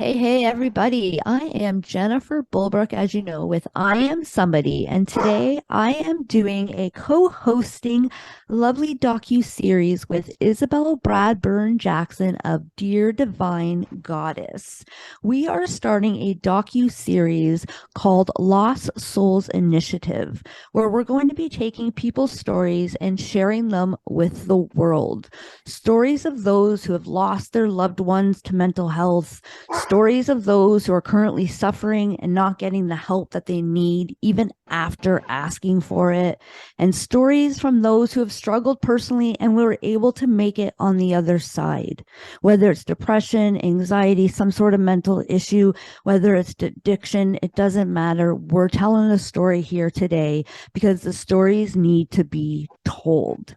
Hey, everybody. I am Jennifer Bulbrook, as you know, with I Am Somebody. And today I am doing a co-hosting lovely docu-series with Isabel Bradburn Jackson of Dear Divine Goddess. We are starting a docu-series called Lost Souls Initiative, where we're going to be taking people's stories and sharing them with the world. Stories of those who have lost their loved ones to mental health, stories of those who are currently suffering and not getting the help that they need, even after asking for it, and stories from those who have struggled personally and were able to make it on the other side. Whether it's depression, anxiety, some sort of mental issue, whether it's addiction, it doesn't matter. We're telling a story here today because the stories need to be told.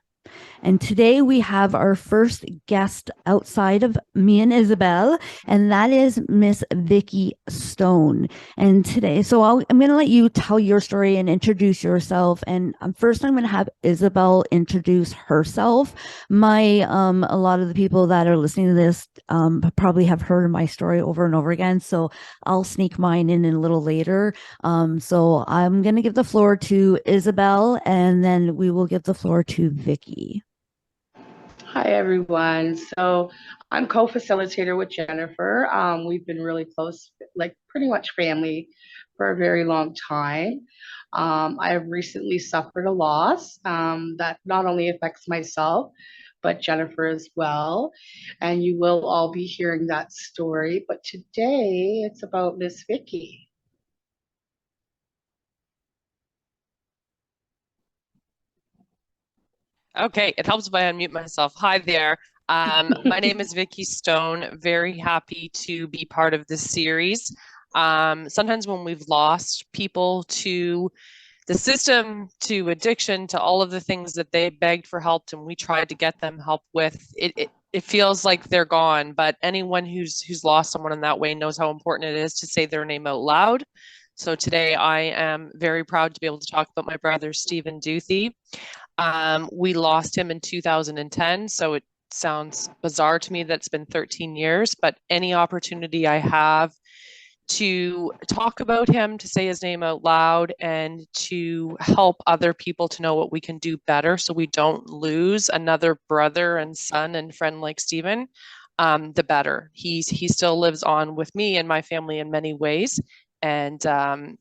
And today we have our first guest outside of me and Isabel, and that is Miss Vicki Stone. And today, I'm going to let you tell your story and introduce yourself. And first, I'm going to have Isabel introduce herself. A lot of the people that are listening to this probably have heard my story over and over again, so I'll sneak mine in a little later. So I'm going to give the floor to Isabel, and then we will give the floor to Vicki. Hi, everyone. So I'm co-facilitator with Jennifer. We've been really close, like pretty much family for a very long time. I have recently suffered a loss that not only affects myself, but Jennifer as well. And you will all be hearing that story. But today it's about Miss Vicky. Okay, it helps if I unmute myself. Hi there. My name is Vicki Stone. Very happy to be part of this series. Sometimes when we've lost people to the system, to addiction, to all of the things that they begged for help and we tried to get them help with, it feels like they're gone. But anyone who's lost someone in that way knows how important it is to say their name out loud. So today I am very proud to be able to talk about my brother, Stephen Duthie. We lost him in 2010, so it sounds bizarre to me that it's been 13 years, but any opportunity I have to talk about him, to say his name out loud, and to help other people to know what we can do better so we don't lose another brother and son and friend like Stephen, the better. He still lives on with me and my family in many ways. And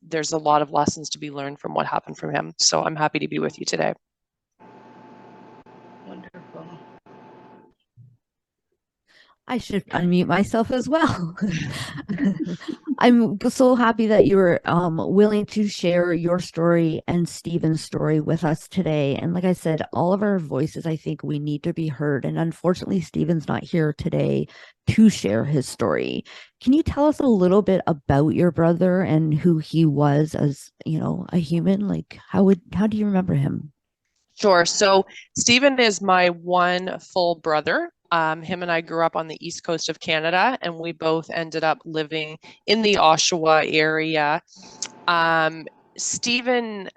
there's a lot of lessons to be learned from what happened from him. So I'm happy to be with you today. Wonderful. I should unmute myself as well. I'm so happy that you were willing to share your story and Stephen's story with us today. And like I said, all of our voices, I think we need to be heard. And unfortunately, Stephen's not here today to share his story. Can you tell us a little bit about your brother and who he was as, a human? Like how do you remember him? Sure. So Stephen is my one full brother. Him and I grew up on the east coast of Canada, and we both ended up living in the Oshawa area. Stephen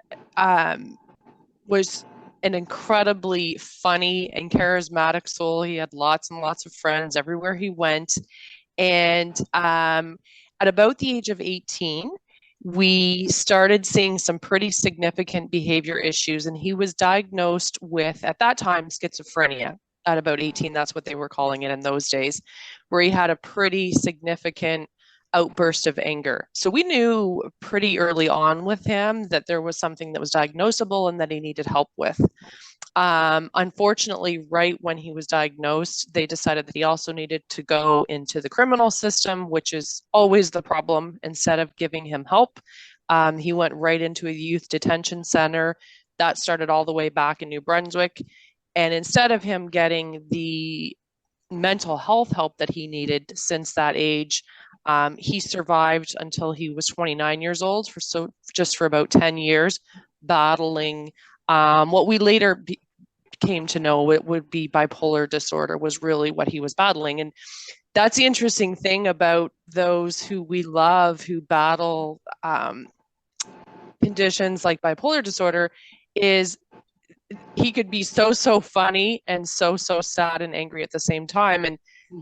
was an incredibly funny and charismatic soul. He had lots and lots of friends everywhere he went. And at about the age of 18, we started seeing some pretty significant behavior issues. And he was diagnosed with, at that time, schizophrenia. At about 18, that's what they were calling it in those days, where he had a pretty significant outburst of anger. So we knew pretty early on with him that there was something that was diagnosable and that he needed help with. Unfortunately, right when he was diagnosed, they decided that he also needed to go into the criminal system, which is always the problem. Instead of giving him help, he went right into a youth detention center. That started all the way back in New Brunswick. And instead of him getting the mental health help that he needed since that age, he survived until he was 29 years old, just for about 10 years, battling what we later came to know it would be bipolar disorder was really what he was battling. And that's the interesting thing about those who we love who battle conditions like bipolar disorder is he could be so funny and so sad and angry at the same time. And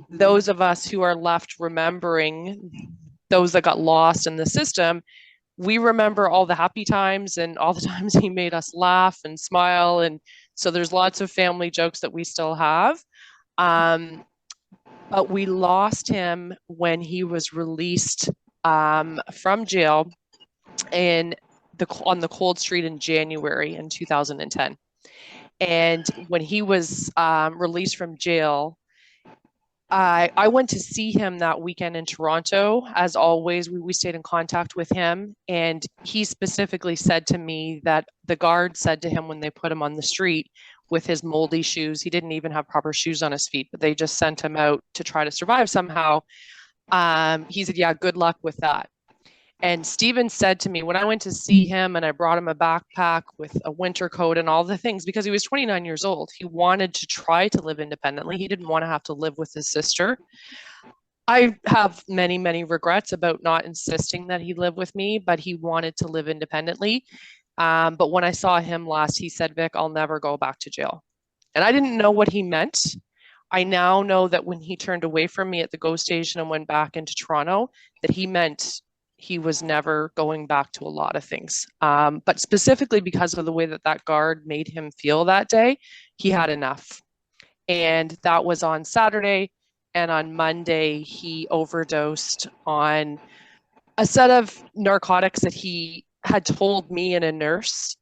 those of us who are left remembering those that got lost in the system, we remember all the happy times and all the times he made us laugh and smile. And so there's lots of family jokes that we still have. But we lost him when he was released from jail on the cold street in January in 2010. And when he was released from jail, I went to see him that weekend in Toronto. As always, we stayed in contact with him. And he specifically said to me that the guard said to him when they put him on the street with his moldy shoes, he didn't even have proper shoes on his feet, but they just sent him out to try to survive somehow. He said, yeah, good luck with that. And Stephen said to me when I went to see him and I brought him a backpack with a winter coat and all the things, because he was 29 years old, he wanted to try to live independently. He didn't want to have to live with his sister. I have many, many regrets about not insisting that he live with me, but he wanted to live independently. But when I saw him last, he said, Vic, I'll never go back to jail. And I didn't know what he meant. I now know that when he turned away from me at the GO station and went back into Toronto, that he meant he was never going back to a lot of things. But specifically because of the way that that guard made him feel that day, he had enough. And that was on Saturday. And on Monday, he overdosed on a set of narcotics that he had told me and a nurse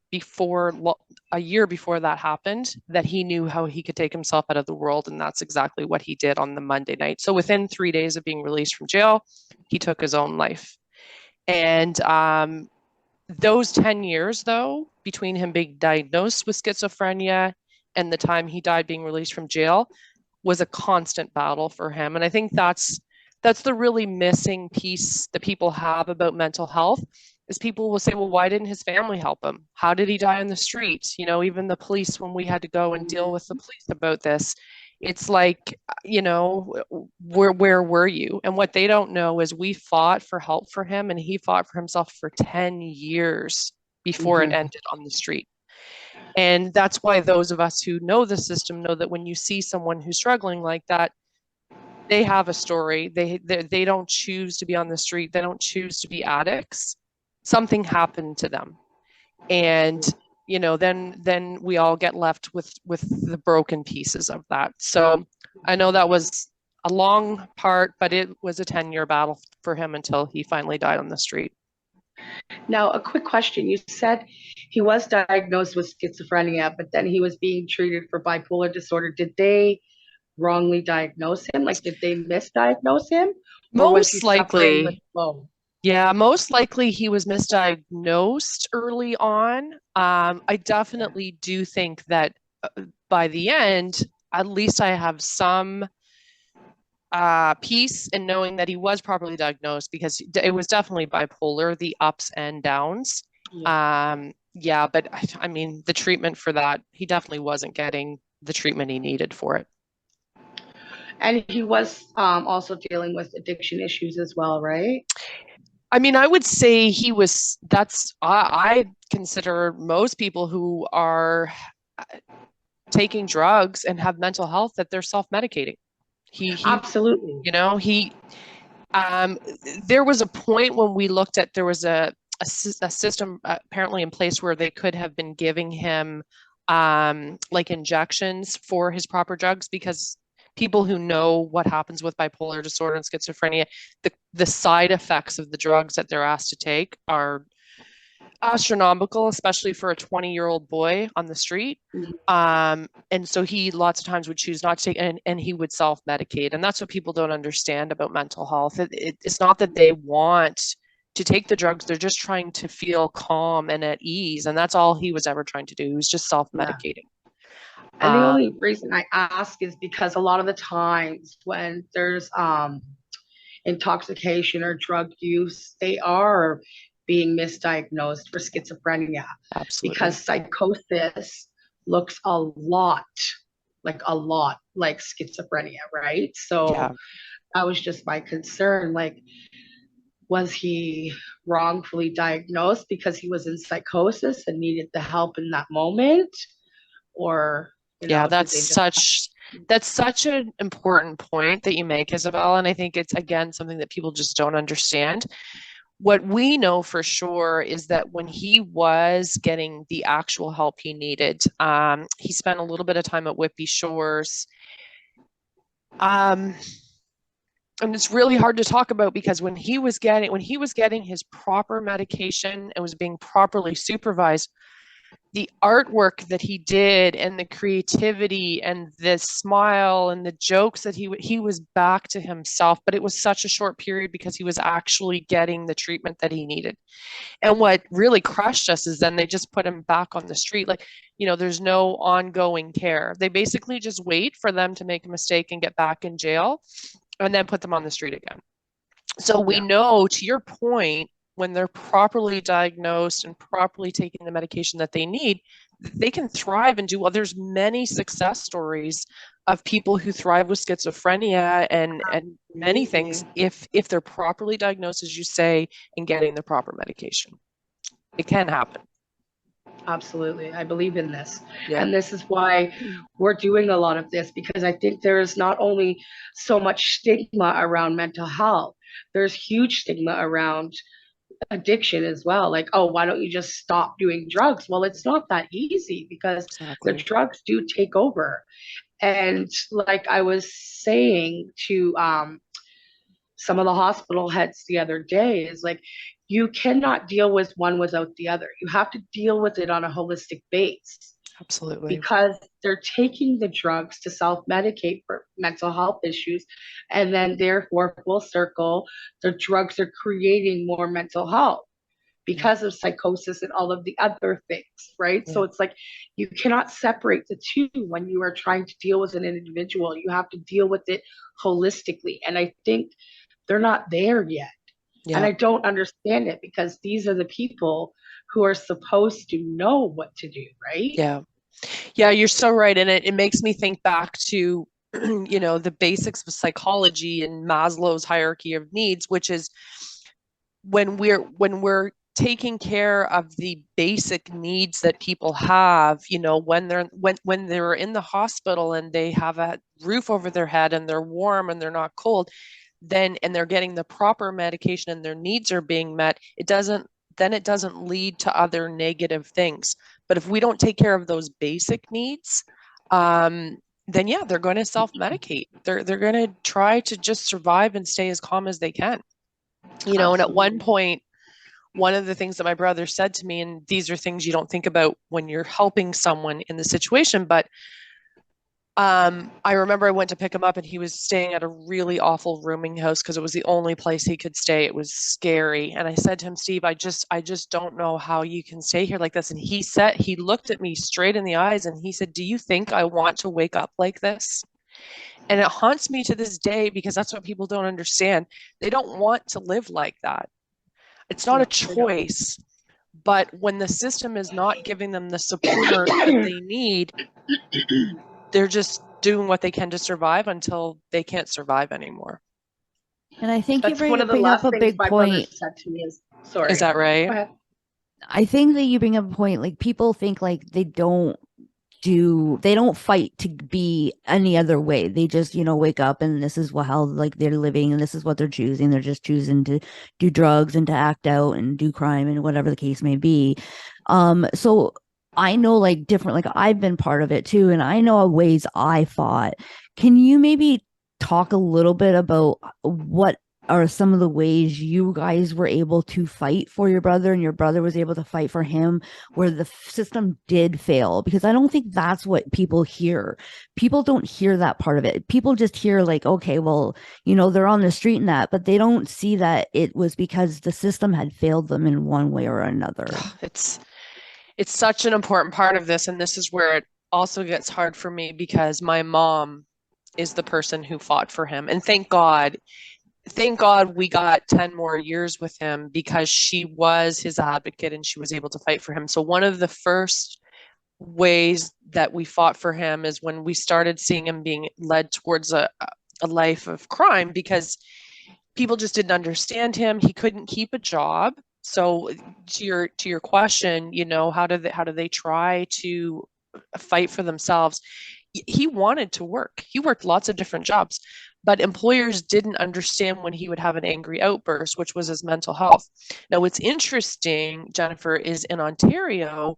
a year before that happened, that he knew how he could take himself out of the world. And that's exactly what he did on the Monday night. So within 3 days of being released from jail, he took his own life. And those 10 years, though, between him being diagnosed with schizophrenia and the time he died being released from jail, was a constant battle for him. And I think that's the really missing piece that people have about mental health, is people will say, well, why didn't his family help him? How did he die on the street? You know, even the police, when we had to go and deal with the police about this, it's like, you know, where were you? And what they don't know is we fought for help for him, and he fought for himself for 10 years before it ended on the street. And that's why those of us who know the system know that when you see someone who's struggling like that, they have a story. They don't choose to be on the street. They don't choose to be addicts. Something happened to them. And you know, then we all get left with the broken pieces of that. So I know that was a long part, but it was a 10-year battle for him until he finally died on the street. Now, a quick question. You said he was diagnosed with schizophrenia, but then he was being treated for bipolar disorder. Did they wrongly diagnose him? Like, did they misdiagnose him? Or was he Most suffering with likely. both? Yeah, most likely he was misdiagnosed early on. I definitely do think that by the end, at least I have some peace in knowing that he was properly diagnosed, because it was definitely bipolar, the ups and downs. Yeah, but I mean, the treatment for that, he definitely wasn't getting the treatment he needed for it. And he was also dealing with addiction issues as well, right? I mean, I would say I consider most people who are taking drugs and have mental health that they're self-medicating. He Absolutely. You know, there was a point when we looked at, there was a system apparently in place where they could have been giving him like injections for his proper drugs, because people who know what happens with bipolar disorder and schizophrenia, the side effects of the drugs that they're asked to take are astronomical, especially for a 20-year-old boy on the street. And so he lots of times would choose not to take, and he would self-medicate. And that's what people don't understand about mental health. It's not that they want to take the drugs, they're just trying to feel calm and at ease. And that's all he was ever trying to do. He was just self-medicating. And the only reason I ask is because a lot of the times when there's intoxication or drug use, they are being misdiagnosed for schizophrenia. Absolutely. Because psychosis looks a lot like schizophrenia, right? So that was just my concern. Like, was he wrongfully diagnosed because he was in psychosis and needed the help in that moment? Or, you know, that's That's such an important point that you make, Isabel. And I think it's, again, something that people just don't understand. What we know for sure is that when he was getting the actual help he needed, he spent a little bit of time at Whitby Shores. And it's really hard to talk about because when he was getting his proper medication and was being properly supervised, the artwork that he did and the creativity and the smile and the jokes that he was back to himself. But it was such a short period because he was actually getting the treatment that he needed. And what really crushed us is then they just put him back on the street. Like, there's no ongoing care. They basically just wait for them to make a mistake and get back in jail and then put them on the street again. So we know, to your point, when they're properly diagnosed and properly taking the medication that they need, they can thrive and do well. There's many success stories of people who thrive with schizophrenia and many things if they're properly diagnosed, as you say, and getting the proper medication. It can happen. Absolutely. I believe in this. Yeah. And this is why we're doing a lot of this, because I think there is not only so much stigma around mental health, there's huge stigma around addiction as well. Like, oh, why don't you just stop doing drugs? Well, it's not that easy because the drugs do take over. And like I was saying to some of the hospital heads the other day, is like, you cannot deal with one without the other. You have to deal with it on a holistic base. Absolutely. Because they're taking the drugs to self-medicate for mental health issues. And then therefore, full circle, the drugs are creating more mental health because of psychosis and all of the other things, right? So it's like, you cannot separate the two when you are trying to deal with an individual. You have to deal with it holistically. And I think they're not there yet. And I don't understand it because these are the people who are supposed to know what to do, right? Yeah, you're so right. And it makes me think back to, the basics of psychology and Maslow's hierarchy of needs, which is when we're taking care of the basic needs that people have, when they're in the hospital and they have a roof over their head and they're warm and they're not cold, and they're getting the proper medication and their needs are being met, it doesn't lead to other negative things. But if we don't take care of those basic needs, then they're going to self-medicate. They're going to try to just survive and stay as calm as they can. And at one point, one of the things that my brother said to me, and these are things you don't think about when you're helping someone in the situation, but I remember I went to pick him up and he was staying at a really awful rooming house because it was the only place he could stay. It was scary. And I said to him, Steve, I just don't know how you can stay here like this. And he looked at me straight in the eyes and he said, do you think I want to wake up like this? And it haunts me to this day because that's what people don't understand. They don't want to live like that. It's not a choice. But when the system is not giving them the support that they need, they're just doing what they can to survive until they can't survive anymore. And I think that's you one of the bring last up a things big my point. brother said to me is, sorry. Is that right? Go ahead. I think that you bring up a point, like people think like they don't fight to be any other way. They just, wake up and this is how like they're living and this is what they're choosing. They're just choosing to do drugs and to act out and do crime and whatever the case may be. So I know like different, like I've been part of it too. And I know ways I fought. Can you maybe talk a little bit about what are some of the ways you guys were able to fight for your brother and your brother was able to fight for him where the system did fail? Because I don't think that's what people hear. People don't hear that part of it. People just hear like, okay, well, they're on the street and that, but they don't see that it was because the system had failed them in one way or another. It's such an important part of this. And this is where it also gets hard for me because my mom is the person who fought for him. And thank God we got 10 more years with him because she was his advocate and she was able to fight for him. So one of the first ways that we fought for him is when we started seeing him being led towards a life of crime because people just didn't understand him. He couldn't keep a job. So to your question, how do they try to fight for themselves? he wanted to work. He worked lots of different jobs, but employers didn't understand when he would have an angry outburst, which was his mental health. Now, what's interesting, Jennifer, is in Ontario,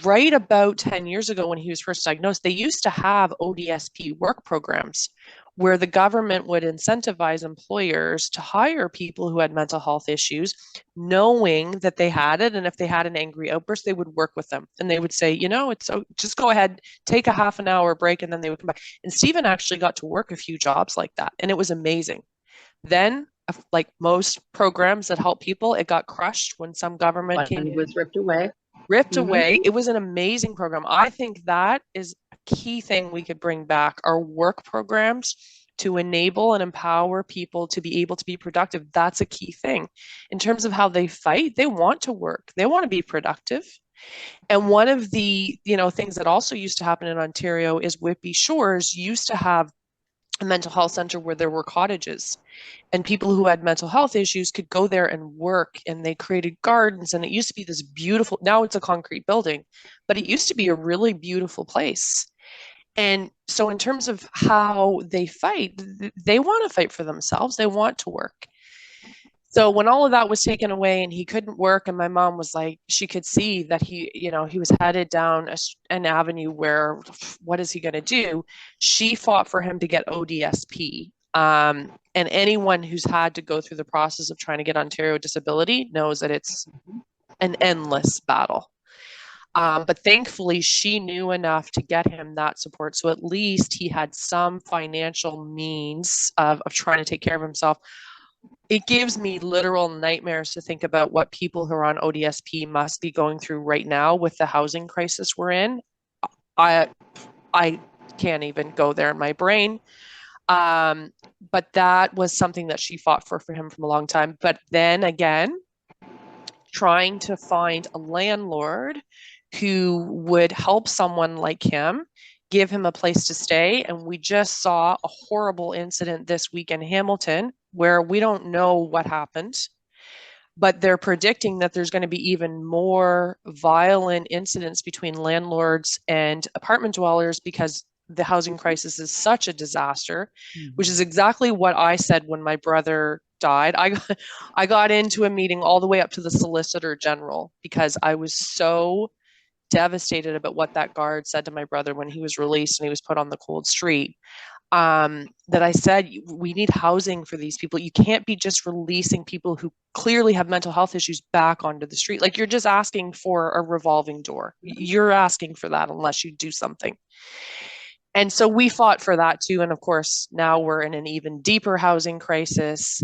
right about 10 years ago when he was first diagnosed, they used to have ODSP work programs where the government would incentivize employers to hire people who had mental health issues, knowing that they had it. And if they had an angry outburst, they would work with them and they would say, it's just go ahead, take a half an hour break, and then they would come back. And Stephen actually got to work a few jobs like that. And it was amazing. Then, like most programs that help people, it got crushed when some government came in. It was ripped away. It was an amazing program. I think that is a key thing we could bring back, our work programs to enable and empower people to be able to be productive. That's a key thing. In terms of how they fight, they want to work. They want to be productive. And one of the, things that also used to happen in Ontario is Whitby Shores used to have a mental health center where there were cottages, and people who had mental health issues could go there and work, and they created gardens, and it used to be this beautiful, now it's a concrete building, but it used to be a really beautiful place. And so in terms of how they fight, they want to fight for themselves. They want to work. So when all of that was taken away and he couldn't work, and my mom was like, she could see that he was headed down an avenue where, what is he going to do? She fought for him to get ODSP. And anyone who's had to go through the process of trying to get Ontario disability knows that it's an endless battle. But thankfully, she knew enough to get him that support. So at least he had some financial means of trying to take care of himself. It gives me literal nightmares to think about what people who are on ODSP must be going through right now with the housing crisis we're in. I can't even go there in my brain. But that was something that she fought for him from a long time. But then again, trying to find a landlord who would help someone like him, give him a place to stay. And we just saw a horrible incident this week in Hamilton where we don't know what happened, but they're predicting that there's going to be even more violent incidents between landlords and apartment dwellers because the housing crisis is such a disaster, which is exactly what I said when my brother died. I got into a meeting all the way up to the Solicitor General because I was so devastated about what that guard said to my brother when he was released and he was put on the cold street. That I said, we need housing for these people. You can't be just releasing people who clearly have mental health issues back onto the street. Like, you're just asking for a revolving door. You're asking for that unless you do something. And so we fought for that too. And of course, now we're in an even deeper housing crisis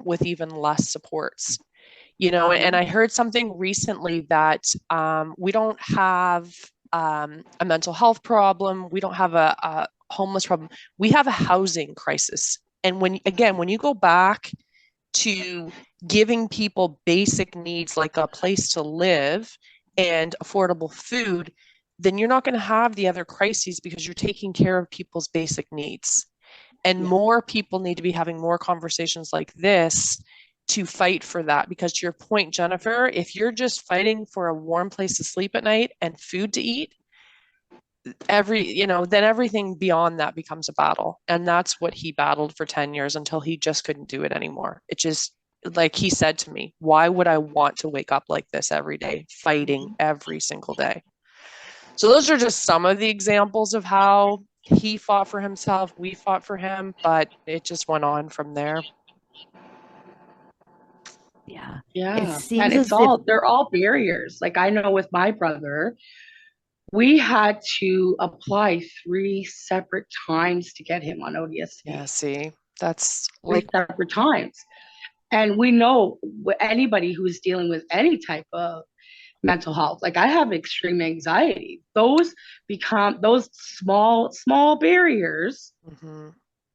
with even less supports. And I heard something recently that we don't have a mental health problem. We don't have a homeless problem. We have a housing crisis. And when you go back to giving people basic needs like a place to live and affordable food, then you're not going to have the other crises because you're taking care of people's basic needs. And more people need to be having more conversations like this to fight for that. Because to your point, Jennifer, if you're just fighting for a warm place to sleep at night and food to eat, then everything beyond that becomes a battle. And that's what he battled for 10 years until he just couldn't do it anymore. It just, like he said to me, why would I want to wake up like this every day, fighting every single day? So those are just some of the examples of how he fought for himself, we fought for him, but it just went on from there. Yeah. It seems they're all barriers. Like, I know with my brother, we had to apply 3 separate times to get him on ODSP. Yeah, see, that's 3 separate times. And we know anybody who's dealing with any type of mental health, like I have extreme anxiety, those small barriers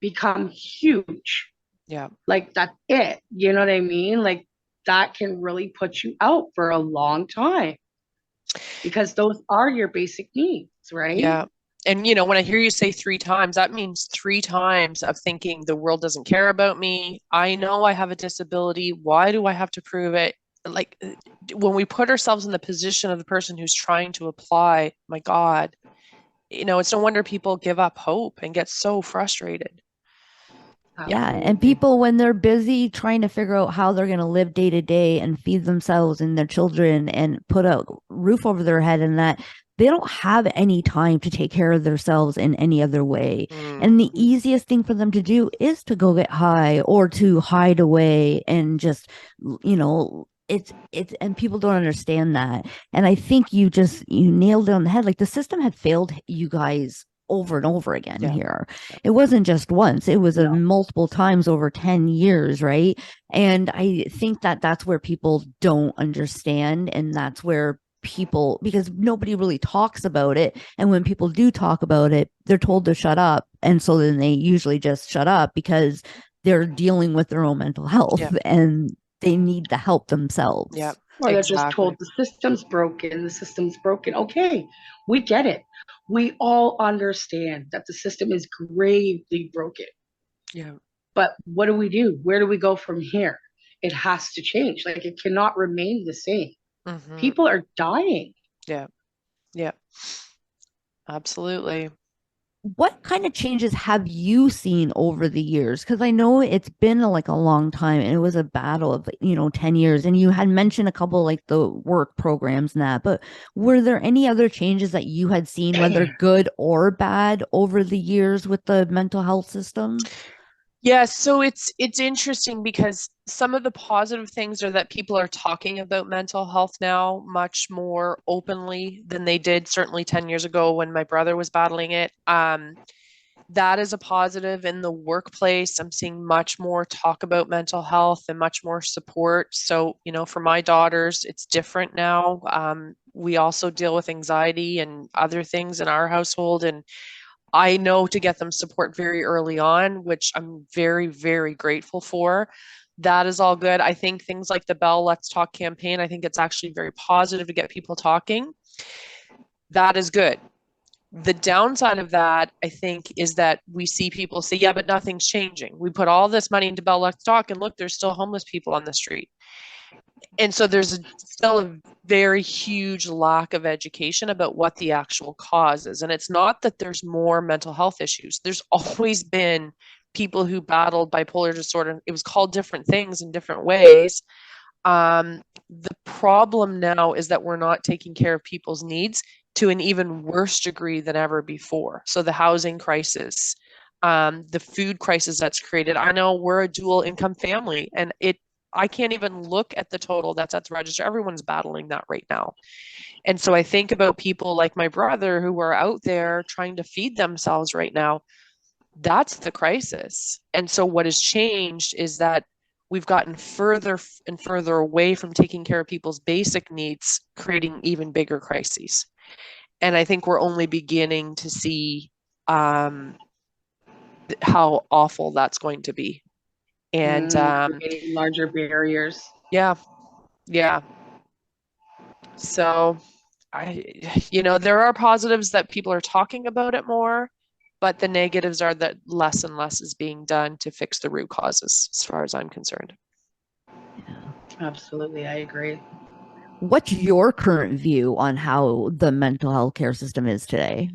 become huge. Yeah. Like, that's it. You know what I mean? Like, that can really put you out for a long time because those are your basic needs, right? Yeah. And, when I hear you say 3 times, that means 3 times of thinking the world doesn't care about me. I know I have a disability. Why do I have to prove it? Like, when we put ourselves in the position of the person who's trying to apply, my God, it's no wonder people give up hope and get so frustrated. Yeah, and Absolutely. people, when they're busy trying to figure out how they're going to live day to day and feed themselves and their children and put a roof over their head, and that they don't have any time to take care of themselves in any other way. And the easiest thing for them to do is to go get high or to hide away and just, and people don't understand that. And I think you nailed it on the head. Like, the system had failed you guys over and over again Yeah. here. It wasn't just once, it was multiple times over 10 years, right? And I think that that's where people don't understand. And that's where people, because nobody really talks about it. And when people do talk about it, they're told to shut up. And so then they usually just shut up because they're dealing with their own mental health and they need the help themselves. Yeah. Or they're just told the system's broken, the system's broken. Okay, we get it. We all understand that the system is gravely broken. Yeah. But what do? Where do we go from here? It has to change. Like, it cannot remain the same. People are dying. Yeah. Yeah. Absolutely. What kind of changes have you seen over the years? Because I know it's been like a long time and it was a battle of, 10 years. And you had mentioned a couple like the work programs and that, but were there any other changes that you had seen, whether good or bad, over the years with the mental health system? Yeah, so it's interesting because some of the positive things are that people are talking about mental health now much more openly than they did certainly 10 years ago when my brother was battling it. That is a positive. In the workplace, I'm seeing much more talk about mental health and much more support. So, for my daughters, it's different now. We also deal with anxiety and other things in our household, and I know to get them support very early on, which I'm very, very grateful for. That is all good. I think things like the Bell Let's Talk campaign, I think it's actually very positive to get people talking. That is good. The downside of that, I think, is that we see people say, yeah, but nothing's changing. We put all this money into Bell Let's Talk, and look, there's still homeless people on the street. And so there's still a very huge lack of education about what the actual cause is. And it's not that there's more mental health issues. There's always been people who battled bipolar disorder. It was called different things in different ways. The problem now is that we're not taking care of people's needs to an even worse degree than ever before. So the housing crisis, the food crisis that's created. I know we're a dual income family, and I can't even look at the total that's at the register. Everyone's battling that right now. And so I think about people like my brother who are out there trying to feed themselves right now. That's the crisis. And so what has changed is that we've gotten further and further away from taking care of people's basic needs, creating even bigger crises. And I think we're only beginning to see how awful that's going to be. And Creating larger barriers. yeah. So there are positives that people are talking about it more, but the negatives are that less and less is being done to fix the root causes, as far as I'm concerned. Absolutely, I agree. What's your current view on how the mental health care system is today?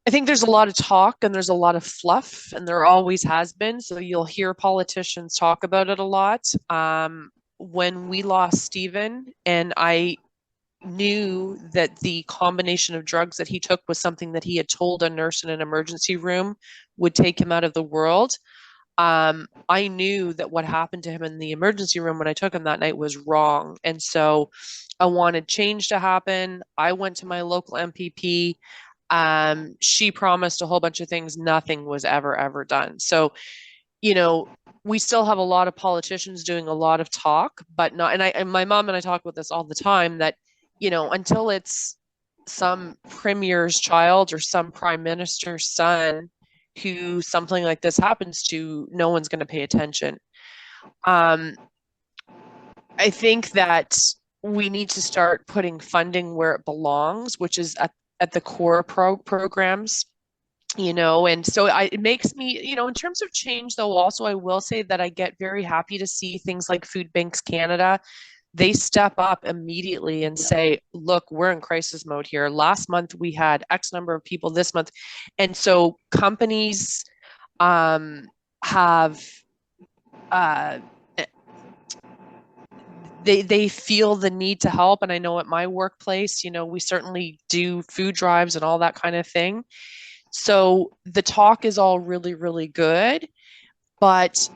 I think there's a lot of talk and there's a lot of fluff, and there always has been. So you'll hear politicians talk about it a lot. When we lost Stephan, and I knew that the combination of drugs that he took was something that he had told a nurse in an emergency room would take him out of the world. I knew that what happened to him in the emergency room when I took him that night was wrong. And so I wanted change to happen. I went to my local MPP. She promised a whole bunch of things. Nothing was ever done. So, we still have a lot of politicians doing a lot of talk, but not, and my mom and I talk about this all the time, that, until it's some premier's child or some prime minister's son who something like this happens to, no one's going to pay attention. I think that we need to start putting funding where it belongs, which is at the core programs, and so it makes me, in terms of change, though, also, I will say that I get very happy to see things like Food Banks Canada they step up immediately and say, look, we're in crisis mode here. Last month we had X number of people, this month. And so companies have they feel the need to help. And I know at my workplace, we certainly do food drives and all that kind of thing. So the talk is all really, really good, but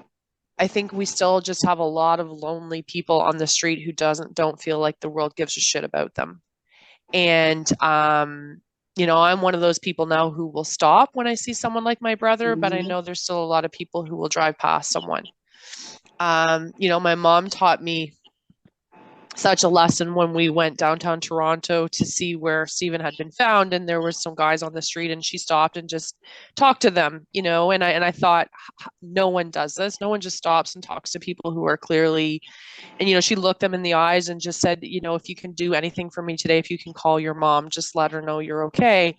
I think we still just have a lot of lonely people on the street who don't feel like the world gives a shit about them. And I'm one of those people now who will stop when I see someone like my brother, but I know there's still a lot of people who will drive past someone. My mom taught me such a lesson when we went downtown Toronto to see where Stephan had been found, and there were some guys on the street, and she stopped and just talked to them, and I thought, no one does this. No one just stops and talks to people who are clearly, and she looked them in the eyes and just said, if you can do anything for me today, if you can call your mom, just let her know you're okay.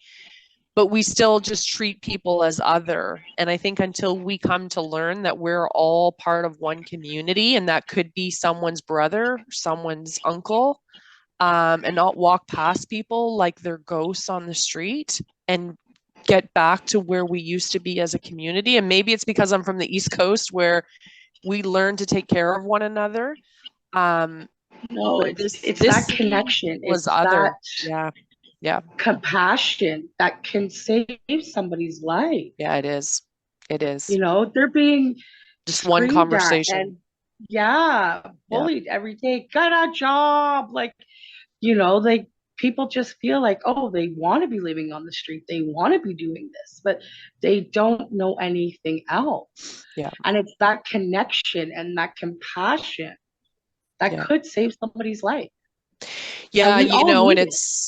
But we still just treat people as other. And I think until we come to learn that we're all part of one community, and that could be someone's brother, someone's uncle, and not walk past people like they're ghosts on the street, and get back to where we used to be as a community. And maybe it's because I'm from the East Coast where we learn to take care of one another. No, it's that connection. Was it's other. That yeah compassion that can save somebody's life. Yeah, it is. They're being just one conversation and bullied every day. Got a job, people just feel like, oh, they want to be living on the street, they want to be doing this, but they don't know anything else. And it's that connection and that compassion that could save somebody's life. And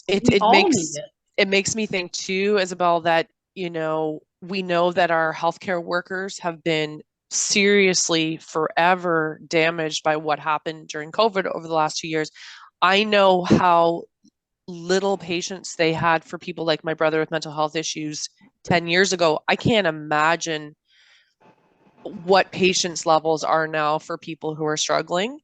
it makes me think too, Isabel, that we know that our healthcare workers have been seriously forever damaged by what happened during COVID over the last 2 years. I know how little patience they had for people like my brother with mental health issues 10 years ago. I can't imagine what patience levels are now for people who are struggling.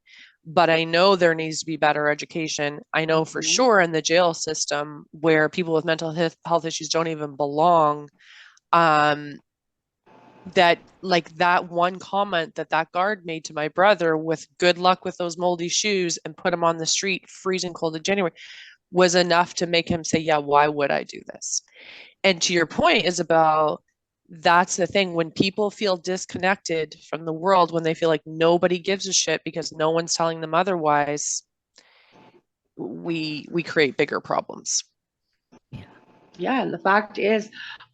But I know there needs to be better education. I know for sure in the jail system where people with mental health issues don't even belong, that one comment that guard made to my brother with good luck with those moldy shoes and put him on the street freezing cold in January was enough to make him say, yeah, why would I do this? And to your point, Isabel, that's the thing. When people feel disconnected from the world, when they feel like nobody gives a shit because no one's telling them otherwise, we create bigger problems. Yeah, and the fact is,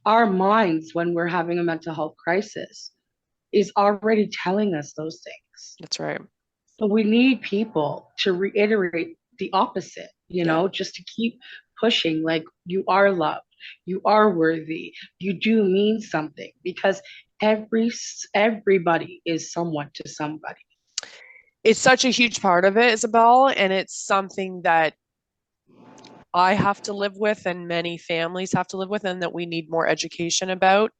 our minds, when we're having a mental health crisis, is already telling us those things. That's right. So we need people to reiterate the opposite, just to keep pushing, like, you are loved, you are worthy, you do mean something, because everybody is someone to somebody. It's such a huge part of it, Isabel, and it's something that I have to live with and many families have to live with, and that we need more education about.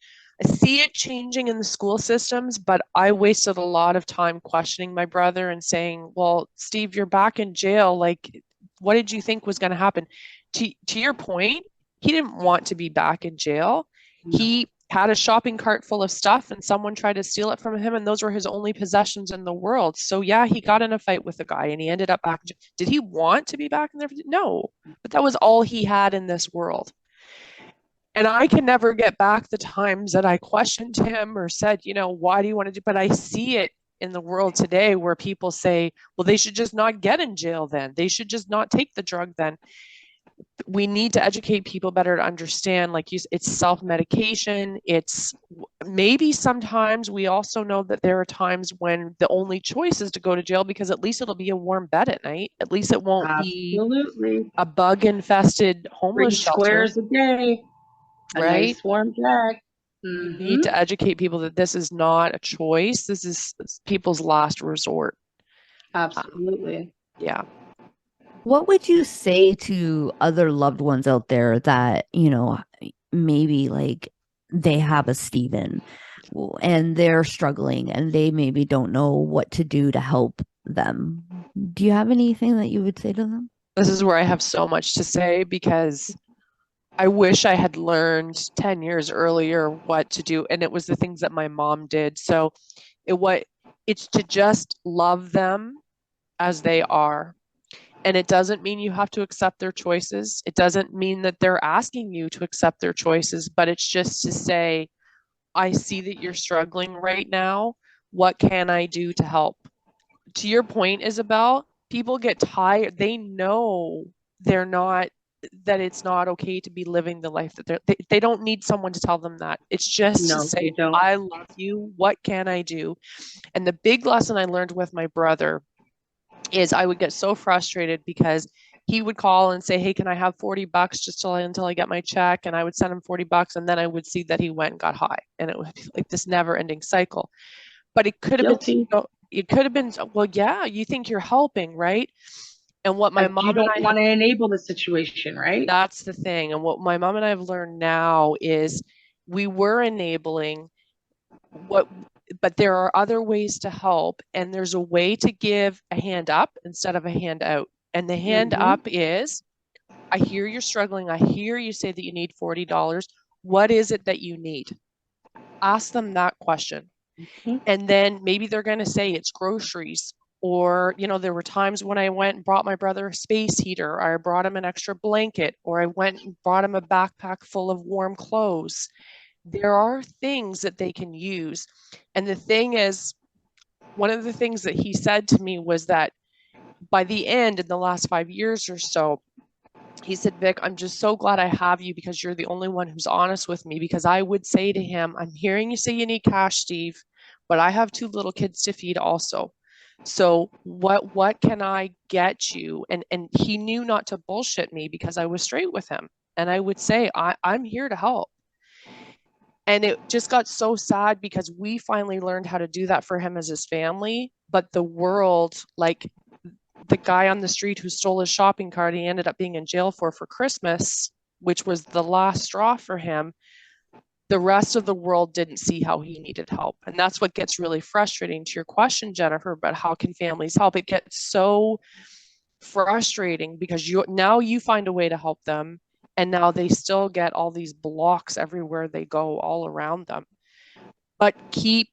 I see it changing in the school systems, but I wasted a lot of time questioning my brother and saying, well, Steve, you're back in jail. Like, what did you think was going to happen? To your point, he didn't want to be back in jail. He had a shopping cart full of stuff and someone tried to steal it from him, and those were his only possessions in the world. So yeah, he got in a fight with a guy and he ended up back. Did he want to be back in there? No, but that was all he had in this world. And I can never get back the times that I questioned him or said, why do you want to do? But I see it in the world today where people say, well, they should just not get in jail then. They should just not take the drug then. We need to educate people better to understand, it's self-medication. It's maybe sometimes we also know that there are times when the only choice is to go to jail because at least it'll be a warm bed at night. At least it won't be a bug-infested homeless shelter. Squares a day. A nice warm bed. We need to educate people that this is not a choice. This is people's last resort. Absolutely. Yeah. What would you say to other loved ones out there that, maybe they have a Stephan and they're struggling and they maybe don't know what to do to help them? Do you have anything that you would say to them? This is where I have so much to say because I wish I had learned 10 years earlier what to do. And it was the things that my mom did. So it what it's to just love them as they are. And it doesn't mean you have to accept their choices. It doesn't mean that they're asking you to accept their choices, but it's just to say, I see that you're struggling right now. What can I do to help? To your point, Isabel, people get tired. They know they're not, that it's not okay to be living the life that they don't need someone to tell them that. It's just to No, they say, don't. I love you. What can I do? And the big lesson I learned with my brother is I would get so frustrated because he would call and say, hey, can I have $40 just until I get my check? And I would send him $40. And then I would see that he went and got high. And it would be like this never ending cycle. But it could have been, Guilty. it could have been, well, yeah, you think you're helping, right? And what my Like, mom you and don't I have, want to enable the situation, right? that's the thing. And what my mom and I have learned now is we were enabling what, but there are other ways to help. And there's a way to give a hand up instead of a hand out. And the hand Mm-hmm. up is, I hear you're struggling. I hear you say that you need $40. What is it that you need? Ask them that question. Mm-hmm. And then maybe they're going to say it's groceries. Or, there were times when I went and brought my brother a space heater, or I brought him an extra blanket, or I went and brought him a backpack full of warm clothes. There are things that they can use. And the thing is, one of the things that he said to me was that by the end, in the last 5 years or so, he said, Vic, I'm just so glad I have you because you're the only one who's honest with me. Because I would say to him, I'm hearing you say you need cash, Steve, but I have two little kids to feed also. So what can I get you? And he knew not to bullshit me because I was straight with him. And I would say, I'm here to help. And it just got so sad because we finally learned how to do that for him as his family. But the world, like the guy on the street who stole his shopping cart, he ended up being in jail for Christmas, which was the last straw for him. The rest of the world didn't see how he needed help. And that's what gets really frustrating to your question, Jennifer, about how can families help? It gets so frustrating because you find a way to help them, and now they still get all these blocks everywhere they go all around them. But keep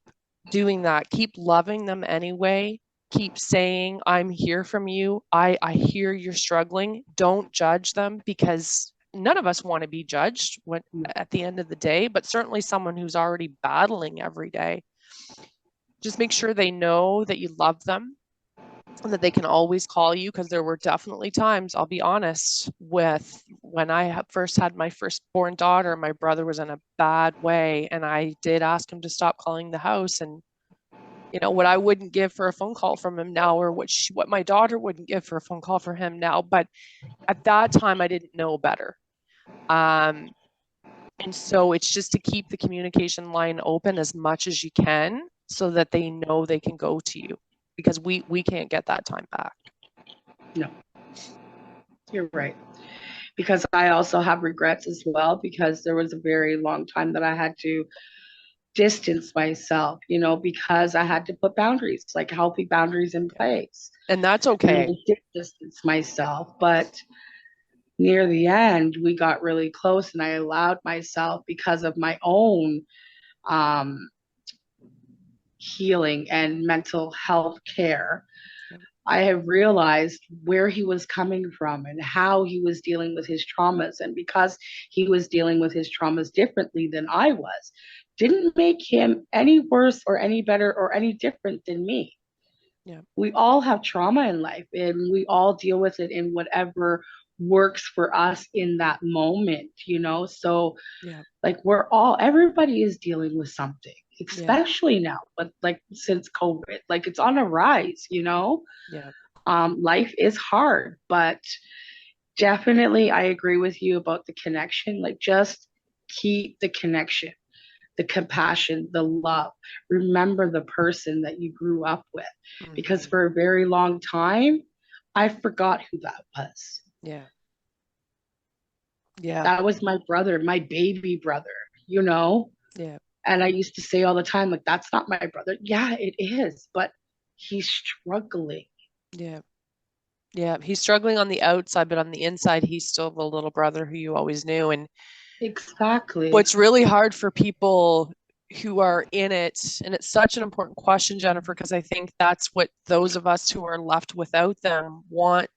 doing that. Keep loving them anyway. Keep saying, I'm here from you. I hear you're struggling. Don't judge them because none of us want to be judged at the end of the day, but certainly someone who's already battling every day. Just make sure they know that you love them and that they can always call you, because there were definitely times, I'll be honest, with when I first had my firstborn daughter, my brother was in a bad way, and I did ask him to stop calling the house. And what I wouldn't give for a phone call from him now, or what my daughter wouldn't give for a phone call from him now, but at that time I didn't know better. And so it's just to keep the communication line open as much as you can so that they know they can go to you, because we can't get that time back. No, you're right. Because I also have regrets as well, because there was a very long time that I had to distance myself, because I had to put boundaries, like healthy boundaries in place. And that's And I okay. did distance myself, but near the end, we got really close, and I allowed myself, because of my own um, healing and mental health care, I have realized where he was coming from and how he was dealing with his traumas. And because he was dealing with his traumas differently than I was, didn't make him any worse or any better or any different than me. Yeah. We all have trauma in life, and we all deal with it in whatever works for us in that moment, So Yeah. like everybody is dealing with something, especially now, but like since COVID, like it's on a rise. Yeah. Life is hard, but definitely I agree with you about the connection. Like, just keep the connection, the compassion, the love. Remember the person that you grew up with, because Mm-hmm. for a very long time, I forgot who that was. Yeah. Yeah. That was my brother, my baby brother. Yeah. And I used to say all the time, like, that's not my brother. Yeah, it is, but he's struggling. Yeah. Yeah, he's struggling on the outside, but on the inside, he's still the little brother who you always knew. And Exactly. what's really hard for people who are in it, and it's such an important question, Jennifer, because I think that's what those of us who are left without them want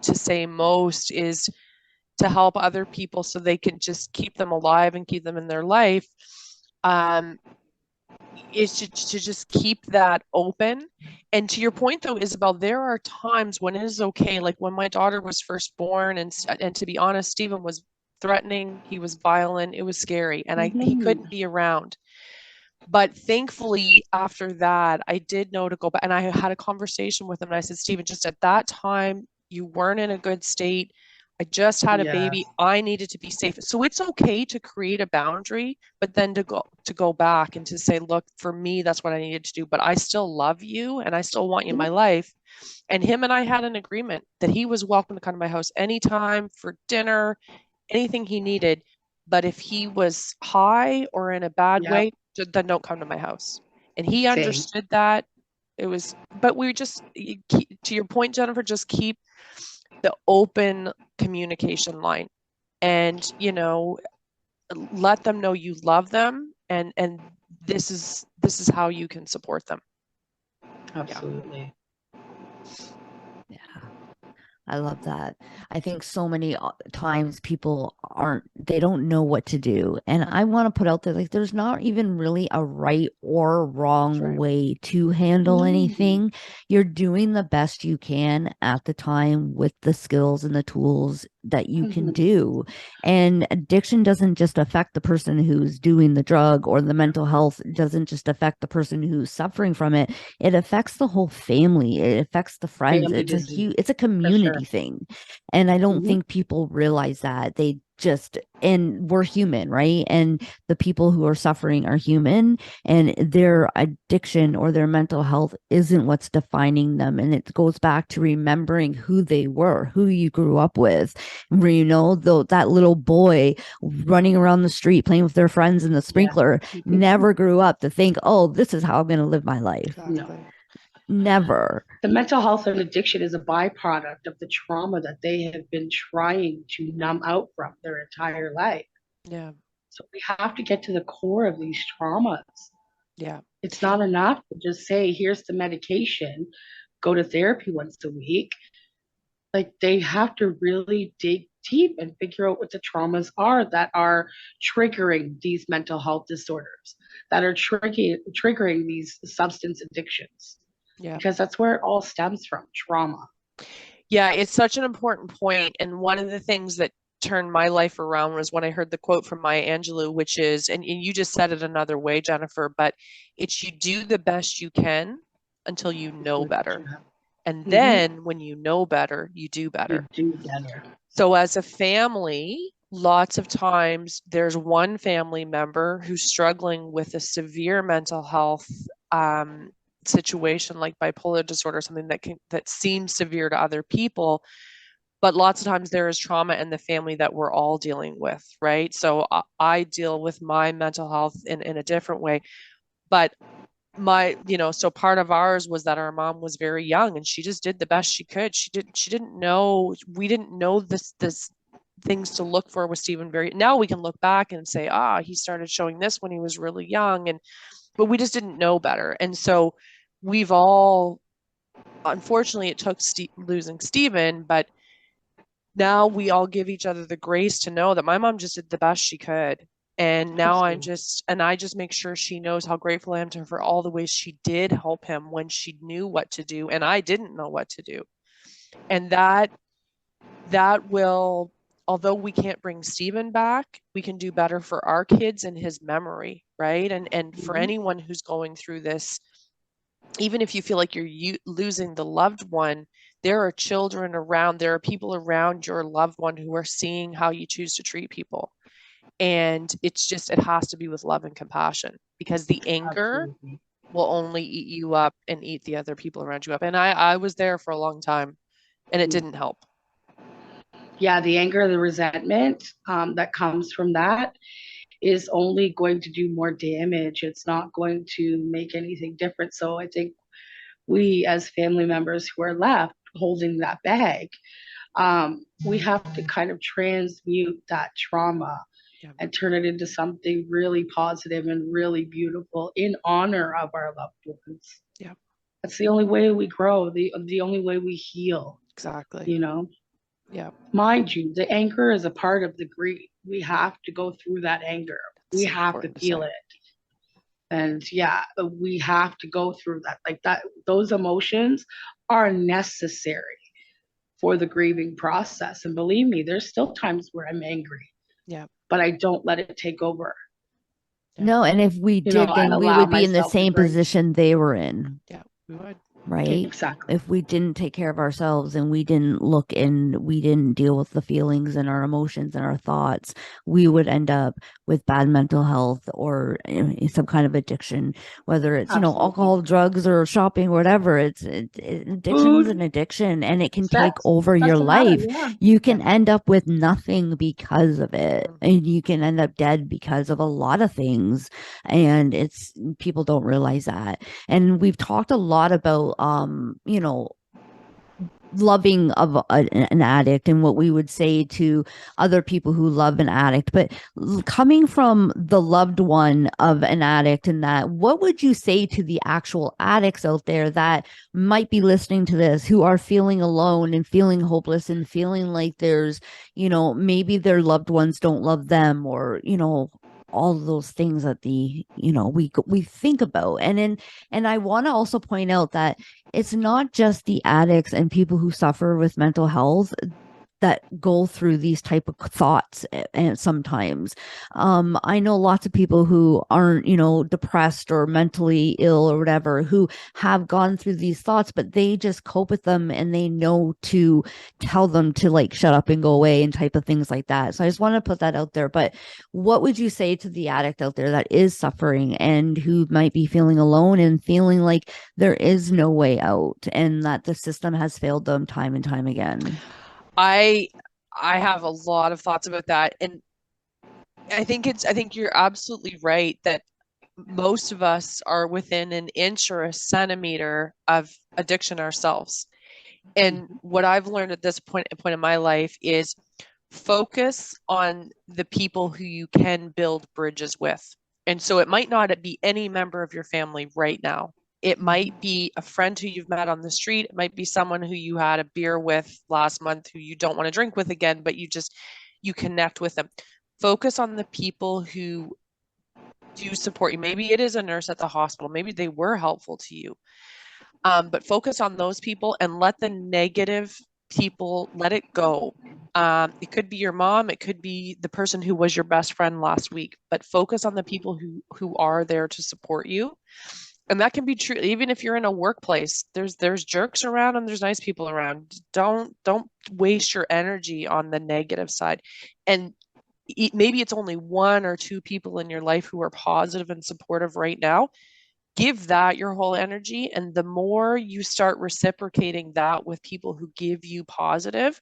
to say most, is to help other people so they can just keep them alive and keep them in their life. Is to just keep that open. And to your point though, Isabel, there are times when it is okay. Like when my daughter was first born, and to be honest, Stephen was threatening, he was violent, it was scary, and he couldn't be around. But thankfully, after that, I did know to go back, and I had a conversation with him. And I said, Stephen, just at that time, you weren't in a good state. I just had a baby. I needed to be safe. So it's okay to create a boundary, but then to go back and to say, look, for me, that's what I needed to do. But I still love you, and I still want you in my life. And him and I had an agreement that he was welcome to come to my house anytime for dinner, anything he needed. But if he was high or in a bad way, then don't come to my house. And he understood that. It was, but we just, to your point, Jennifer, just keep the open communication line, and let them know you love them, and this is how you can support them. Absolutely. Yeah. I love that. I think so many times people they don't know what to do. And I want to put out there, like, there's not even really a right or wrong way to handle anything. You're doing the best you can at the time with the skills and the tools that you can do. And addiction doesn't just affect the person who's doing the drug, or the mental health doesn't just affect the person who's suffering from it. It affects the whole family. It affects the friends. It's a community thing. And I don't think people realize that. And we're human, right? And the people who are suffering are human, and their addiction or their mental health isn't what's defining them. And it goes back to remembering who they were, who you grew up with. That little boy running around the street playing with their friends in the sprinkler never grew up to think, oh, this is how I'm going to live my life. Exactly. Never. The mental health and addiction is a byproduct of the trauma that they have been trying to numb out from their entire life. Yeah. So we have to get to the core of these traumas. Yeah. It's not enough to just say, here's the medication, go to therapy once a week. Like, they have to really dig deep and figure out what the traumas are that are triggering these mental health disorders, that are triggering these substance addictions. Yeah. Because that's where it all stems from, trauma. Yeah, it's such an important point. And one of the things that turned my life around was when I heard the quote from Maya Angelou, which is, and you just said it another way, Jennifer, but it's, you do the best you can until you know better. And then when you know better, you do better. So as a family, lots of times there's one family member who's struggling with a severe mental health situation, like bipolar disorder, something that seems severe to other people. But lots of times there is trauma in the family that we're all dealing with, right? So I deal with my mental health in a different way. But so part of ours was that our mom was very young, and she just did the best she could. She didn't know, we didn't know this things to look for with Stephen. Now we can look back and say, he started showing this when he was really young, but we just didn't know better. And so we've all, unfortunately, it took losing Stephen, but now we all give each other the grace to know that my mom just did the best she could. And now I just make sure she knows how grateful I am to her for all the ways she did help him when she knew what to do and I didn't know what to do. And that will, although we can't bring Stephen back, we can do better for our kids and his memory, right? And for anyone who's going through this, even if you feel like you're losing the loved one, there are children around, there are people around your loved one who are seeing how you choose to treat people. And it has to be with love and compassion, because the anger will only eat you up and eat the other people around you up. And I was there for a long time, and it didn't help. Yeah, the anger, the resentment that comes from that is only going to do more damage. It's not going to make anything different. So I think we as family members who are left, holding that bag. We have to kind of transmute that trauma and turn it into something really positive and really beautiful in honor of our loved ones. Yeah. That's the only way we grow, the only way we heal. Exactly. You know? Yeah. Mind you, the anger is a part of the grief. We have to go through that anger. We have to feel it. And yeah, we have to go through that. Like that, those emotions are necessary for the grieving process. And believe me, there's still times where I'm angry. Yeah. But I don't let it take over. Yeah. No, and if we didn't, we would be in the same position they were in. Yeah, we would. Right? Exactly. If we didn't take care of ourselves and we didn't look and we didn't deal with the feelings and our emotions and our thoughts, we would end up with bad mental health or some kind of addiction, whether it's, you know, alcohol, drugs, or shopping, or whatever. Addiction's an addiction, and it can take over your life. You can end up with nothing because of it, and you can end up dead because of a lot of things. And people don't realize that. And we've talked a lot about you know, loving of an addict and what we would say to other people who love an addict, but coming from the loved one of an addict, and that, what would you say to the actual addicts out there that might be listening to this, who are feeling alone and feeling hopeless and feeling like there's, you know, maybe their loved ones don't love them, or, you know, all of those things that we think about. And I want to also point out that it's not just the addicts and people who suffer with mental health that go through these type of thoughts. And sometimes I know lots of people who aren't, you know, depressed or mentally ill or whatever, who have gone through these thoughts, but they just cope with them, and they know to tell them to like shut up and go away and type of things like that. So I just want to put that out there. But what would you say to the addict out there that is suffering and who might be feeling alone and feeling like there is no way out, and that the system has failed them time and time again? I have a lot of thoughts about that, and I think you're absolutely right that most of us are within an inch or a centimeter of addiction ourselves. And what I've learned at this point in my life is focus on the people who you can build bridges with. And so it might not be any member of your family right now. It might be a friend who you've met on the street. It might be someone who you had a beer with last month who you don't want to drink with again, but you connect with them. Focus on the people who do support you. Maybe it is a nurse at the hospital. Maybe they were helpful to you. But focus on those people and let the negative people, let it go. It could be your mom. It could be the person who was your best friend last week, but focus on the people who are there to support you. And that can be true even if you're in a workplace. There's jerks around and there's nice people around. Don't waste your energy on the negative side. And maybe it's only one or two people in your life who are positive and supportive right now. Give that your whole energy, and the more you start reciprocating that with people who give you positive,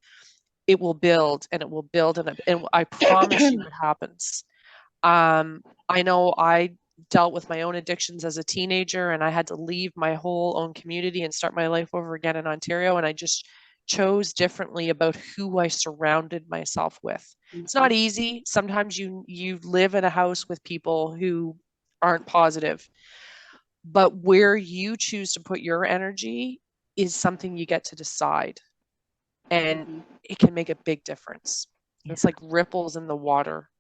it will build and it will build, and I promise you it happens. I know I dealt with my own addictions as a teenager, and I had to leave my whole own community and start my life over again in Ontario, and I just chose differently about who I surrounded myself with. It's not easy. Sometimes you live in a house with people who aren't positive, but where you choose to put your energy is something you get to decide, and it can make a big difference. It's like ripples in the water,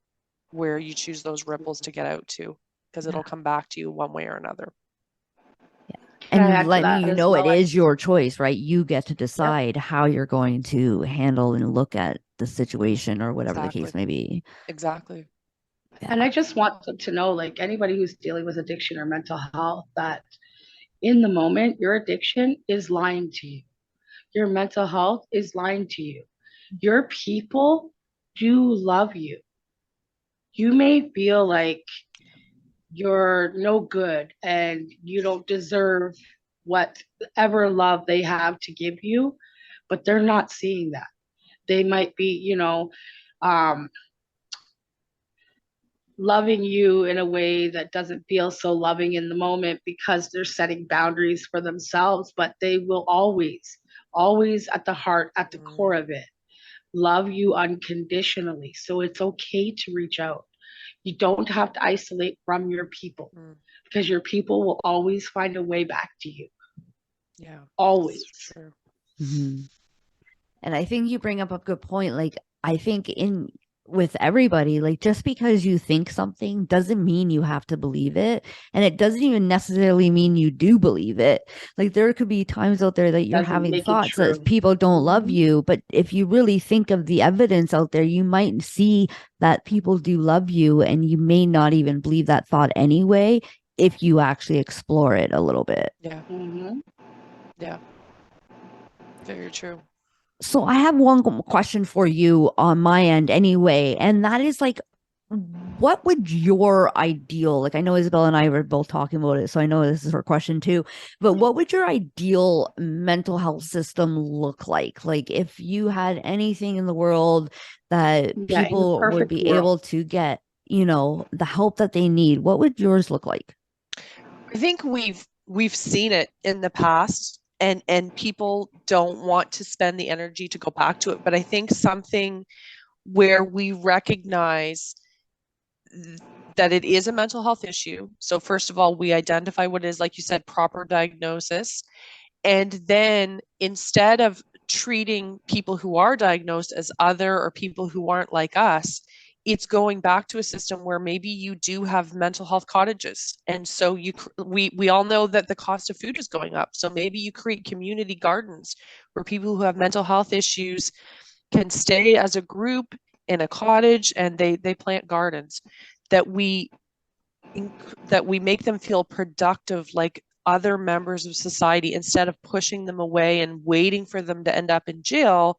where you choose those ripples to get out to, because it'll come back to you one way or another. And letting you know it is your choice, right? You get to decide how you're going to handle and look at the situation, or whatever the case may be. Exactly. And I just want to know, like, anybody who's dealing with addiction or mental health, that in the moment, your addiction is lying to you. Your mental health is lying to you. Your people do love you. You may feel like you're no good and you don't deserve whatever love they have to give you, but they're not seeing that. They might be, you know, loving you in a way that doesn't feel so loving in the moment because they're setting boundaries for themselves, but they will always, always at the heart, at the core of it, love you unconditionally. So it's okay to reach out. You don't have to isolate from your people because your people will always find a way back to you. Yeah. Always. True. Mm-hmm. And I think you bring up a good point. Like, I think with everybody, like, just because you think something doesn't mean you have to believe it. And it doesn't even necessarily mean you do believe it. Like, there could be times out there that you're Doesn't having make it thoughts true. that people don't love you. But if you really think of the evidence out there, you might see that people do love you, and you may not even believe that thought anyway, if you actually explore it a little bit. Yeah. Yeah. Very true. So I have one question for you on my end anyway, and that is like, what would your ideal, like, I know Isabel and I were both talking about it, so I know this is her question too, but what would your ideal mental health system look like? Like, if you had anything in the world that people would be able to get, the help that they need, what would yours look like? I think we've seen it in the past, and people don't want to spend the energy to go back to it. But I think something where we recognize that it is a mental health issue. So first of all, we identify what it is, like you said, proper diagnosis. And then instead of treating people who are diagnosed as other or people who aren't like us, it's going back to a system where maybe you do have mental health cottages. And so we all know that the cost of food is going up. So maybe you create community gardens where people who have mental health issues can stay as a group in a cottage, and they plant gardens that we make them feel productive like other members of society, instead of pushing them away and waiting for them to end up in jail.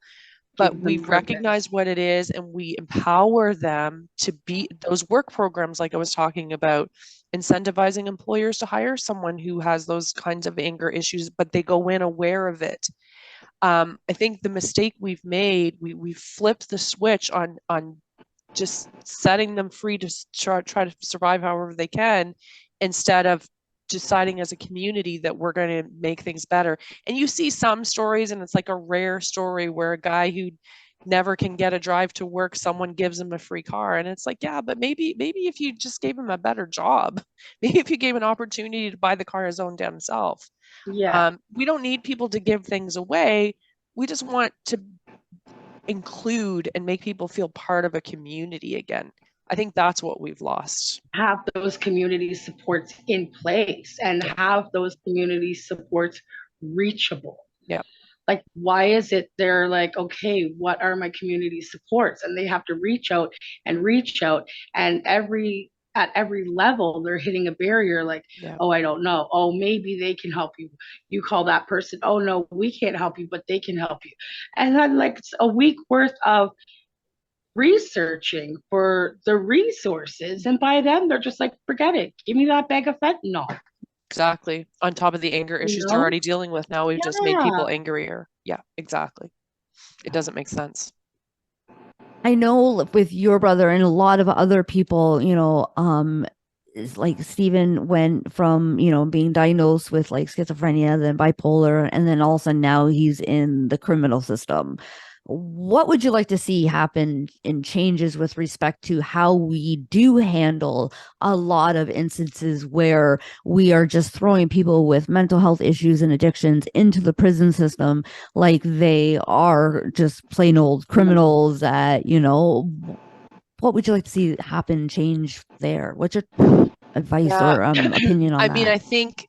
But we recognize what it is, and we empower them to be those work programs, like I was talking about, incentivizing employers to hire someone who has those kinds of anger issues, but they go in aware of it. I think the mistake we've made, we flipped the switch on just setting them free to try to survive however they can, instead of deciding as a community that we're going to make things better. And you see some stories, and it's like a rare story where a guy who never can get a drive to work, someone gives him a free car, and it's like, yeah, but maybe if you just gave him a better job, maybe if you gave an opportunity to buy the car his own damn self. We don't need people to give things away. We just want to include and make people feel part of a community again. I think that's what we've lost. Have those community supports in place, and have those community supports reachable. Yeah. Like, why is it they're like, okay, what are my community supports? And they have to reach out, and at every level they're hitting a barrier, like, oh, I don't know, oh, maybe they can help you. You call that person, oh no, we can't help you, but they can help you. And then, like, it's a week worth of researching for the resources, and by then they're just like, forget it, give me that bag of fentanyl. Exactly. On top of the anger issues they're already dealing with, now we've just made people angrier. Yeah, exactly. It doesn't make sense. I know with your brother and a lot of other people, it's like Stephan went from, being diagnosed with like schizophrenia, then bipolar, and then all of a sudden now he's in the criminal system. What would you like to see happen in changes with respect to how we do handle a lot of instances where we are just throwing people with mental health issues and addictions into the prison system like they are just plain old criminals that, what would you like to see happen, change there? What's your advice or opinion on that? I mean, I think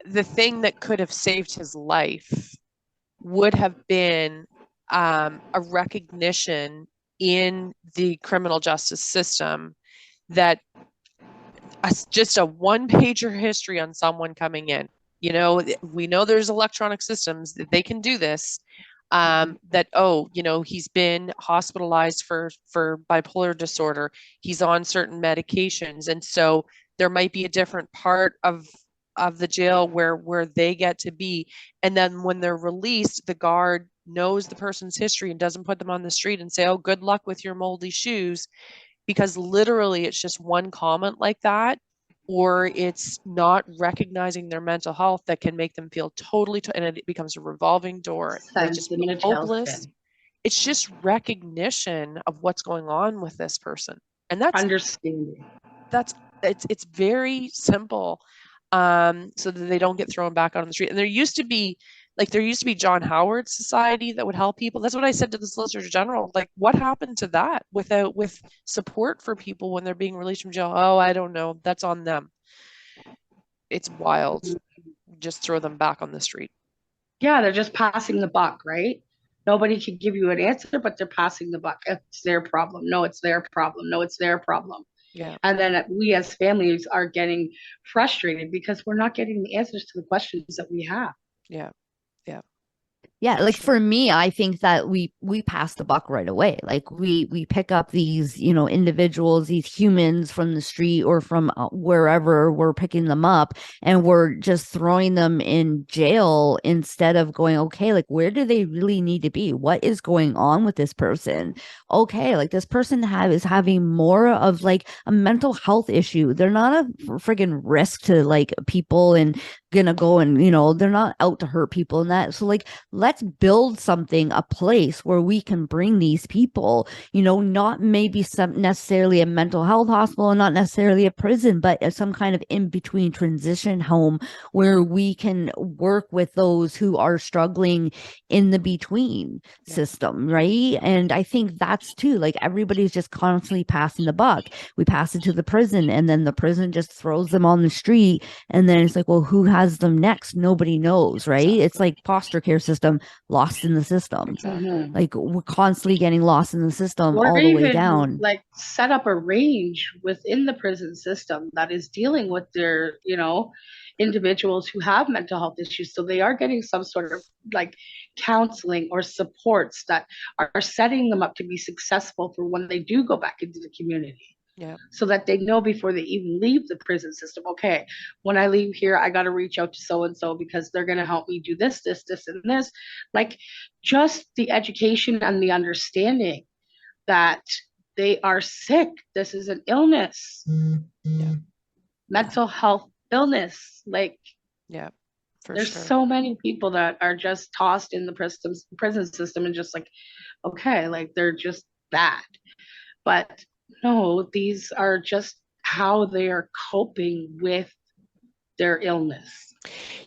the thing that could have saved his life would have been a recognition in the criminal justice system that just a one-pager history on someone coming in. We know there's electronic systems that they can do this. That, he's been hospitalized for bipolar disorder. He's on certain medications, and so there might be a different part of the jail where they get to be. And then when they're released, the guard knows the person's history and doesn't put them on the street and say, oh, good luck with your moldy shoes, because literally it's just one comment like that or it's not recognizing their mental health that can make them feel totally, and it becomes a revolving door. They Sends just them feel in a hopeless. tailspin. It's just recognition of what's going on with this person. And Understanding. it's very simple, so that they don't get thrown back out on the street. And there used to be John Howard Society that would help people. That's what I said to the Solicitor General. Like, what happened to that with support for people when they're being released from jail? Oh, I don't know. That's on them. It's wild. Just throw them back on the street. Yeah, they're just passing the buck, right? Nobody can give you an answer, but they're passing the buck. It's their problem. No, it's their problem. No, it's their problem. Yeah. And then we as families are getting frustrated because we're not getting the answers to the questions that we have. Yeah. Yeah, like Sure. for me, I think that we pass the buck right away. Like we pick up these, individuals, these humans from the street or from wherever we're picking them up, and we're just throwing them in jail instead of going, okay, like where do they really need to be? What is going on with this person? Okay, like this person is having more of like a mental health issue. They're not a friggin' risk to like people and gonna go and they're not out to hurt people and that. So like let's build something, a place where we can bring these people, not maybe some necessarily a mental health hospital and not necessarily a prison, but some kind of in between transition home where we can work with those who are struggling in the between system, right? And I think that's too, like everybody's just constantly passing the buck. We pass it to the prison, and then the prison just throws them on the street, and then it's like, well, who has them next? Nobody knows, right? Exactly. It's like foster care system lost in the system. Exactly. Like we're constantly getting lost in the system Or all the way even down. like set up a range within the prison system that is dealing with their, individuals who have mental health issues. So they are getting some sort of like counseling or supports that are setting them up to be successful for when they do go back into the community. Yeah. So that they know before they even leave the prison system, okay, when I leave here, I got to reach out to so and so because they're going to help me do this, this, this, and this. Like just the education and the understanding that they are sick. This is an illness, mental health illness. Like, there's sure. so many people that are just tossed in the prison system and just like, okay, like they're just bad. But no, these are just how they are coping with their illness.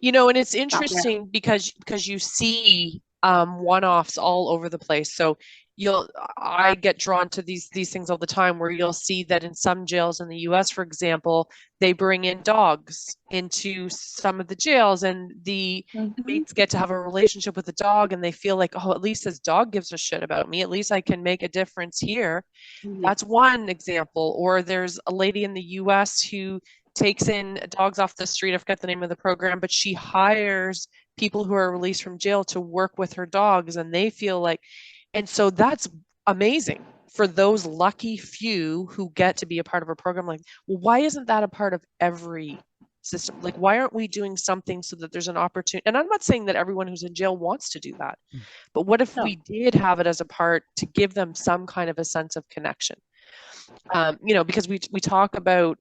And it's interesting because you see one-offs all over the place. So I get drawn to these things all the time where you'll see that in some jails in the US, for example, they bring in dogs into some of the jails, and the inmates get to have a relationship with the dog, and they feel like, oh, at least this dog gives a shit about me. At least I can make a difference here. That's one example. Or there's a lady in the US who takes in dogs off the street. I forget the name of the program, but she hires people who are released from jail to work with her dogs, and they feel like, and so that's amazing for those lucky few who get to be a part of a program. Like, well, why isn't that a part of every system? Like, why aren't we doing something so that there's an opportunity? And I'm not saying that everyone who's in jail wants to do that, but what if we did have it as a part to give them some kind of a sense of connection? Because we talk about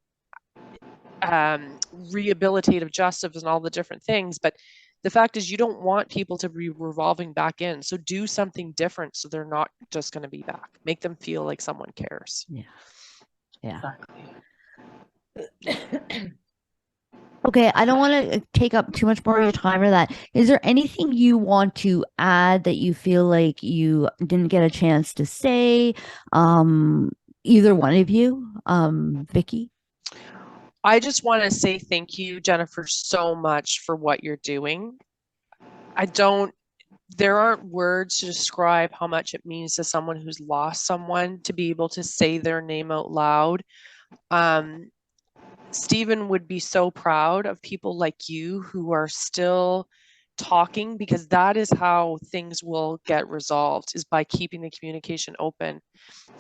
rehabilitative justice and all the different things, but the fact is you don't want people to be revolving back in. So do something different so they're not just going to be back. Make them feel like someone cares. Yeah. Okay, I don't want to take up too much more of your time or that. Is there anything you want to add that you feel like you didn't get a chance to say? Either one of you, Vicki? I just want to say thank you, Jennifer, so much for what you're doing. There aren't words to describe how much it means to someone who's lost someone to be able to say their name out loud. Stephan would be so proud of people like you who are still talking, because that is how things will get resolved, is by keeping the communication open.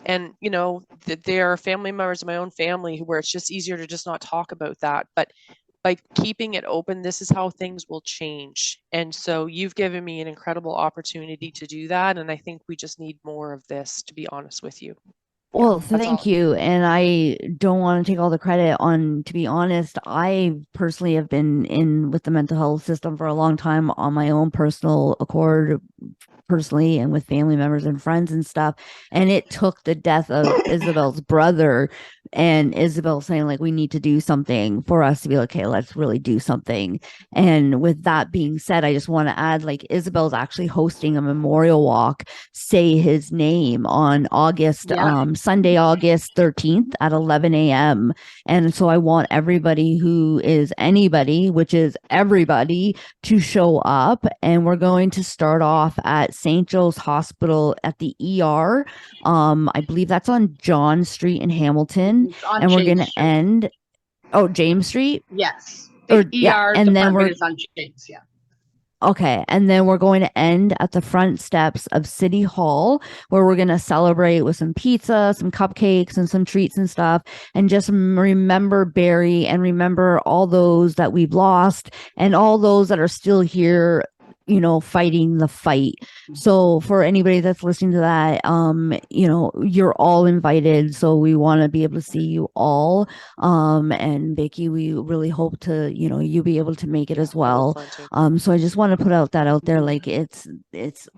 And there are family members of my own family where it's just easier to just not talk about that, but by keeping it open, this is how things will change. And so you've given me an incredible opportunity to do that, and I think we just need more of this, to be honest with you. Well, That's thank all. you. And I don't want to take all the credit on, to be honest, I personally have been in with the mental health system for a long time on my own personal accord, personally and with family members and friends and stuff. And it took the death of Isabel's brother and Isabel saying, like, we need to do something for us to be like, okay, let's really do something. And with that being said, I just want to add, like, Isabel's actually hosting a memorial walk, say his name, on Yeah. Sunday, August 13th at 11 a.m. And so I want everybody who is anybody, which is everybody, to show up. And we're going to start off at St. Joe's Hospital at the ER. I believe that's on John Street in Hamilton. It's on And we're going James to Street. end, James Street. Yes. Or The yeah, ER and then department we're is on James. Yeah. Okay, and then we're going to end at the front steps of City Hall, where we're going to celebrate with some pizza, some cupcakes, and some treats and stuff. And just remember Barry and remember all those that we've lost and all those that are still here, fighting the fight. So for anybody that's listening to that, you're all invited. So we want to be able to see you all. And Vicki, we really hope to, you be able to make it as well. So I just want to put that out there. Like, it's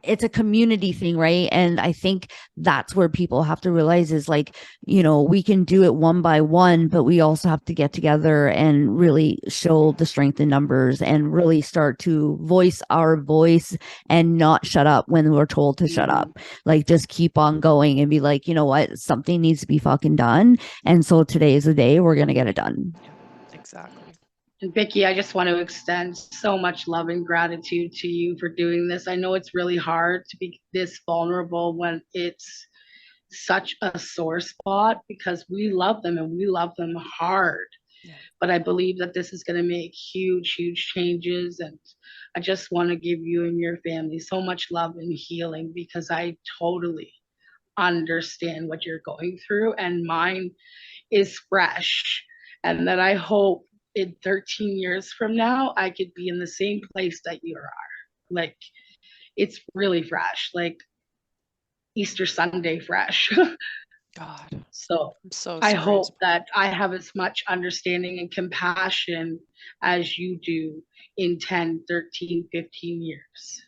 a community thing, right? And I think that's where people have to realize is, like, we can do it one by one, but we also have to get together and really show the strength in numbers and really start to voice our voice and not shut up when we're told to shut up. Like, just keep on going and be like, you know what, something needs to be fucking done. And so today is the day we're gonna get it done. Exactly. And Vicki, I just want to extend so much love and gratitude to you for doing this. I know it's really hard to be this vulnerable when it's such a sore spot, because we love them and we love them hard. Yeah. But I believe that this is going to make huge, huge changes. And I just want to give you and your family so much love and healing, because I totally understand what you're going through, and mine is fresh. And that I hope in 13 years from now, I could be in the same place that you are. Like, it's really fresh, like Easter Sunday fresh. God, So I'm so I sorry. hope that I have as much understanding and compassion as you do in 10, 13, 15 years.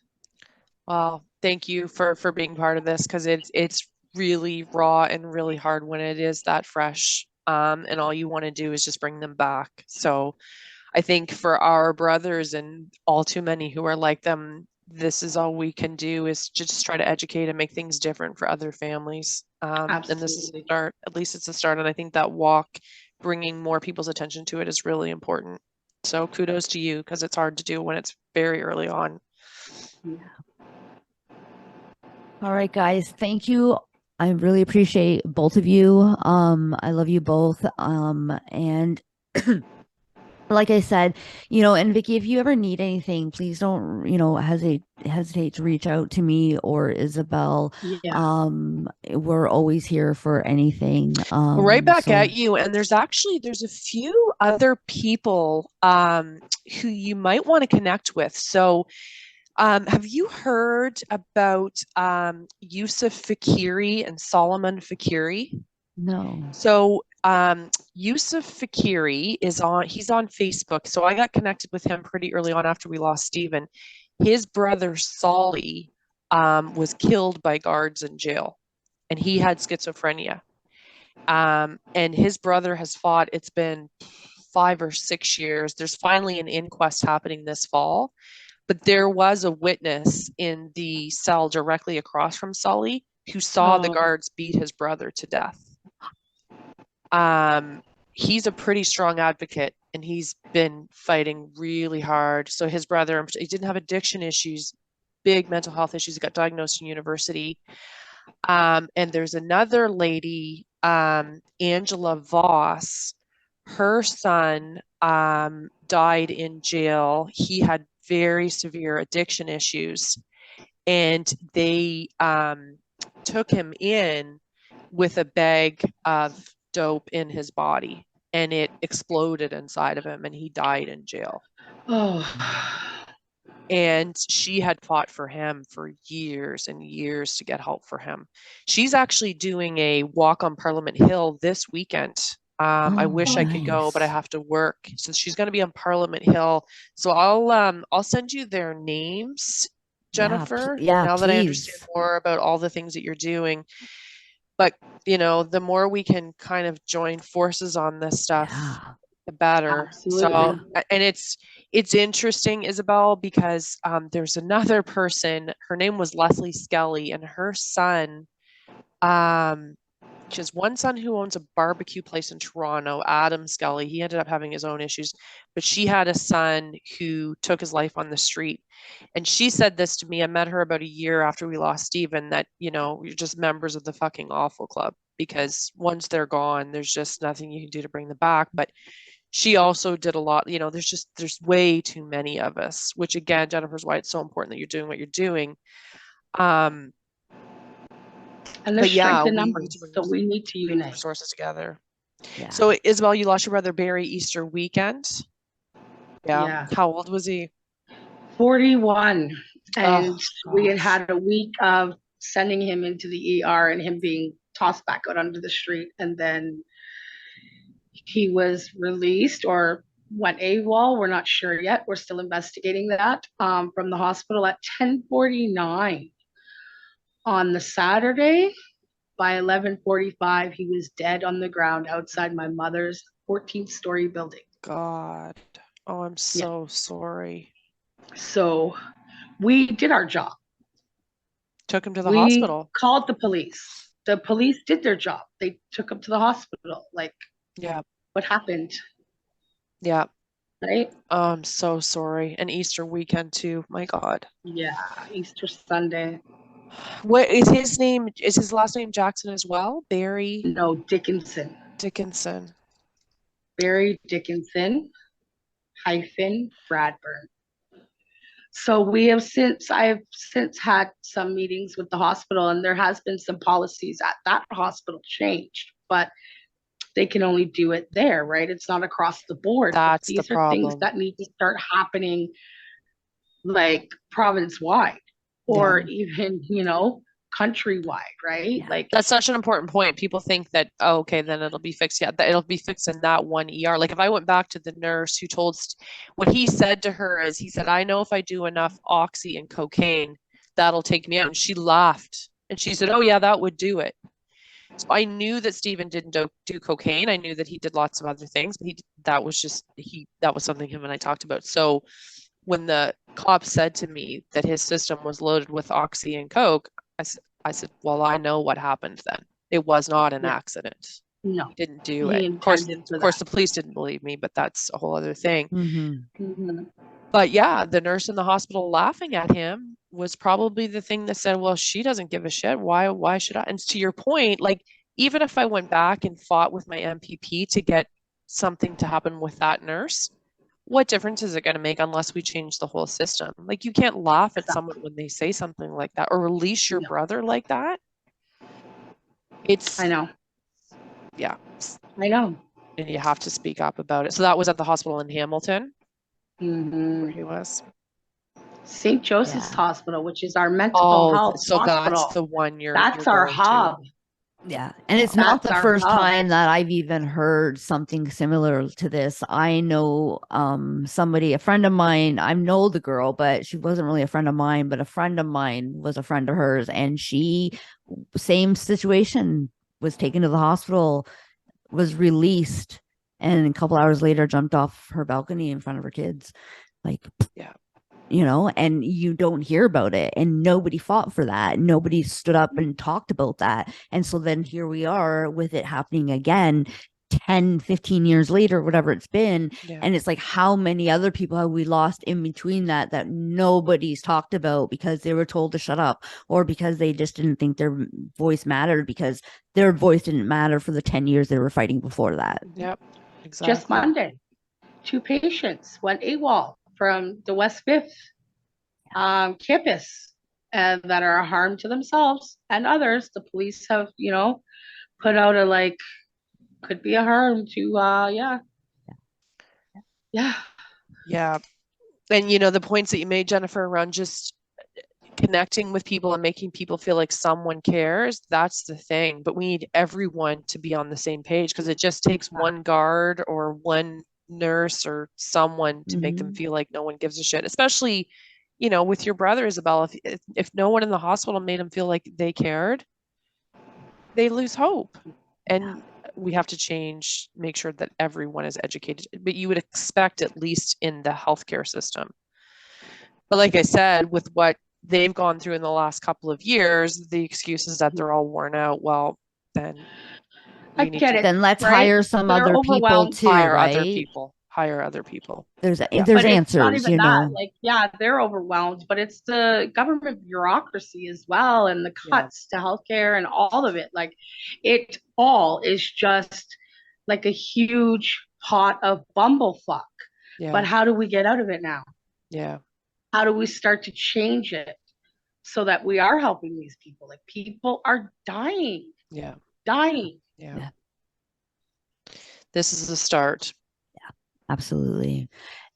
Well, thank you for being part of this, because it's really raw and really hard when it is that fresh. And all you want to do is just bring them back. So I think for our brothers and all too many who are like them, this is all we can do, is just try to educate and make things different for other families. And this is a Absolutely. start. At least it's a start. And I think that walk, bringing more people's attention to it, is really important. So kudos to you, because it's hard to do when it's very early on. Yeah. All right, guys. Thank you. I really appreciate both of you. I love you both. And like I said, and Vicki, if you ever need anything, please don't, hesitate to reach out to me or Isabel. Yeah. We're always here for anything. Right back at you. And there's a few other people who you might want to connect with. So have you heard about Yusuf Fakiri and Solomon Fakiri? No. So Yusuf Fakiri he's on Facebook. So I got connected with him pretty early on after we lost Stephen. His brother Solly was killed by guards in jail, and he had schizophrenia. And his brother has fought. It's been 5 or 6 years. There's finally an inquest happening this fall, but there was a witness in the cell directly across from Sully who saw the guards beat his brother to death. He's a pretty strong advocate, and he's been fighting really hard. So his brother, he didn't have addiction issues, big mental health issues. He got diagnosed in university. And there's another lady, Angela Voss. Her son died in jail. He had very severe addiction issues, and they took him in with a bag of dope in his body, and it exploded inside of him, and he died in jail. Oh. And she had fought for him for years and years to get help for him. She's actually doing a walk on Parliament Hill this weekend. I Oh, wish I could go, but I nice. have to work. So she's going to be on Parliament Hill. So I'll send you their names, Yeah, Jennifer, yeah, now that I understand please. more about all the things that you're doing. But, the more we can kind of join forces on this stuff, Yeah. the better. So, Absolutely. and it's interesting, Isabel, because there's another person. Her name was Leslie Skelly, and her son, um, she has one son who owns a barbecue place in Toronto, Adam Skelly. He ended up having his own issues, but she had a son who took his life on the street. And she said this to me. I met her about a year after we lost Stephen, that, you're just members of the fucking awful club, because once they're gone, there's just nothing you can do to bring them back. But she also did a lot, there's way too many of us, which again, Jennifer's why it's so important that you're doing what you're doing. Um, And but there's yeah, strength in we need to numbers, bring so we need to unite. resources together. Yeah. So Isabel, you lost your brother Barry Easter weekend. Yeah. Yeah. How old was he? 41. Oh And we had gosh. had a week of sending him into the ER and him being tossed back out onto the street. And then he was released or went AWOL. We're not sure yet. We're still investigating that from the hospital at 10:49 on the Saturday. By 11:45, he was dead on the ground outside my mother's 14th-story building. God. Oh, I'm Yeah. so sorry. So we did our job. Took him to the We hospital. called the police. The police did their job. They took him to the hospital. Like, Yeah. what happened? Yeah. Right? Oh, I'm so sorry. And Easter weekend too. My God. Yeah. Easter Sunday. What is his name? Is his last name Jackson as well? Barry No, Dickinson. Dickinson. Barry Dickinson hyphen Bradburn. So I've since had some meetings with the hospital, and there has been some policies at that hospital changed, but they can only do it there, right? It's not across the board. But That's the these are things problem. that need to start happening like province wide Yeah. or even, countrywide, right? Yeah. Like, That's such an important point. People think that, oh, okay, then it'll be fixed. Yeah, that it'll be fixed in that one ER. Like if I went back to the nurse who what he said to her is, he said, I know if I do enough oxy and cocaine, that'll take me out. And she laughed and she said, oh yeah, that would do it. So I knew that Stephen didn't do cocaine. I knew that he did lots of other things, but that was something him and I talked about. So when the cop said to me that his system was loaded with oxy and coke, I said, well, I know what happened then. It was not an yeah, accident. no, He didn't do he it. intended Of for course, that. the police didn't believe me, but that's a whole other thing. Mm-hmm. Mm-hmm. But yeah, the nurse in the hospital laughing at him was probably the thing that said, well, she doesn't give a shit. Why should I? And to your point, like, even if I went back and fought with my MPP to get something to happen with that nurse, what difference is it going to make unless we change the whole system? Like, you can't laugh at someone Exactly. when they say something like that or release your No, brother like that. I It's, know. yeah, I know. and you have to speak up about it. So that was at the hospital in Hamilton where Mm-hmm. he was. St. Joseph's Yeah. Hospital, which is our mental Oh, health so that's hospital. the one you're That's our going to. hub. Yeah. And it's Wow. not That's the our first hub. time that I've even heard something similar to this. I know somebody, a friend of mine, I know the girl, but she wasn't really a friend of mine, but a friend of mine was a friend of hers, and she, same situation, was taken to the hospital, was released, and a couple hours later jumped off her balcony in front of her kids. Like, Yeah. and you don't hear about it, and nobody fought for that. Nobody stood up and talked about that. And so then here we are with it happening again 10-15 years later, whatever it's been. Yeah. And it's like, how many other people have we lost in between that nobody's talked about because they were told to shut up, or because they just didn't think their voice mattered, because their voice didn't matter for the 10 years they were fighting before that. Yep. Just Exactly. Monday, 2 patients went AWOL from the West Fifth campus, and that are a harm to themselves and others. The police have, put out a like, could be a harm to, yeah. Yeah. And the points that you made, Jennifer, around just connecting with people and making people feel like someone cares, that's the thing. But we need everyone to be on the same page, because it just takes one guard or one nurse or someone to make them feel like no one gives a shit, especially with your brother, Isabel. If no one in the hospital made them feel like they cared, they lose hope. And we have to make sure that everyone is educated, but you would expect, at least in the healthcare system. But like I said, with what they've gone through in the last couple of years, the excuse is that they're all worn out. Well, then I get it. Then let's right? hire some They're other people overwhelmed. too, hire right? other people. Hire other people. There's But it's not answers, even that. Like, yeah, they're overwhelmed, but it's the government bureaucracy as well, and the cuts to healthcare and all of it. Like, it all is just like a huge pot of bumblefuck. Yeah. But how do we get out of it now? Yeah. How do we start to change it so that we are helping these people? Like, people are dying. Yeah. Dying. Yeah. This is the start. Yeah, absolutely.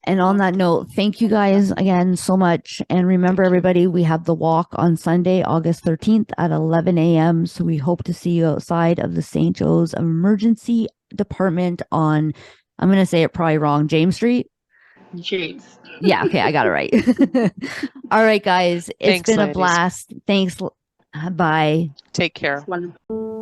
And on that note, thank you guys again so much. And remember, everybody, we have the walk on Sunday, August 13th at 11 a.m. So we hope to see you outside of the St. Joe's Emergency Department on, I'm going to say it probably wrong, James Street? James. Yeah, okay, I got it right. All right, guys. It's been a blast. Thanks. Bye. Take care. It's wonderful.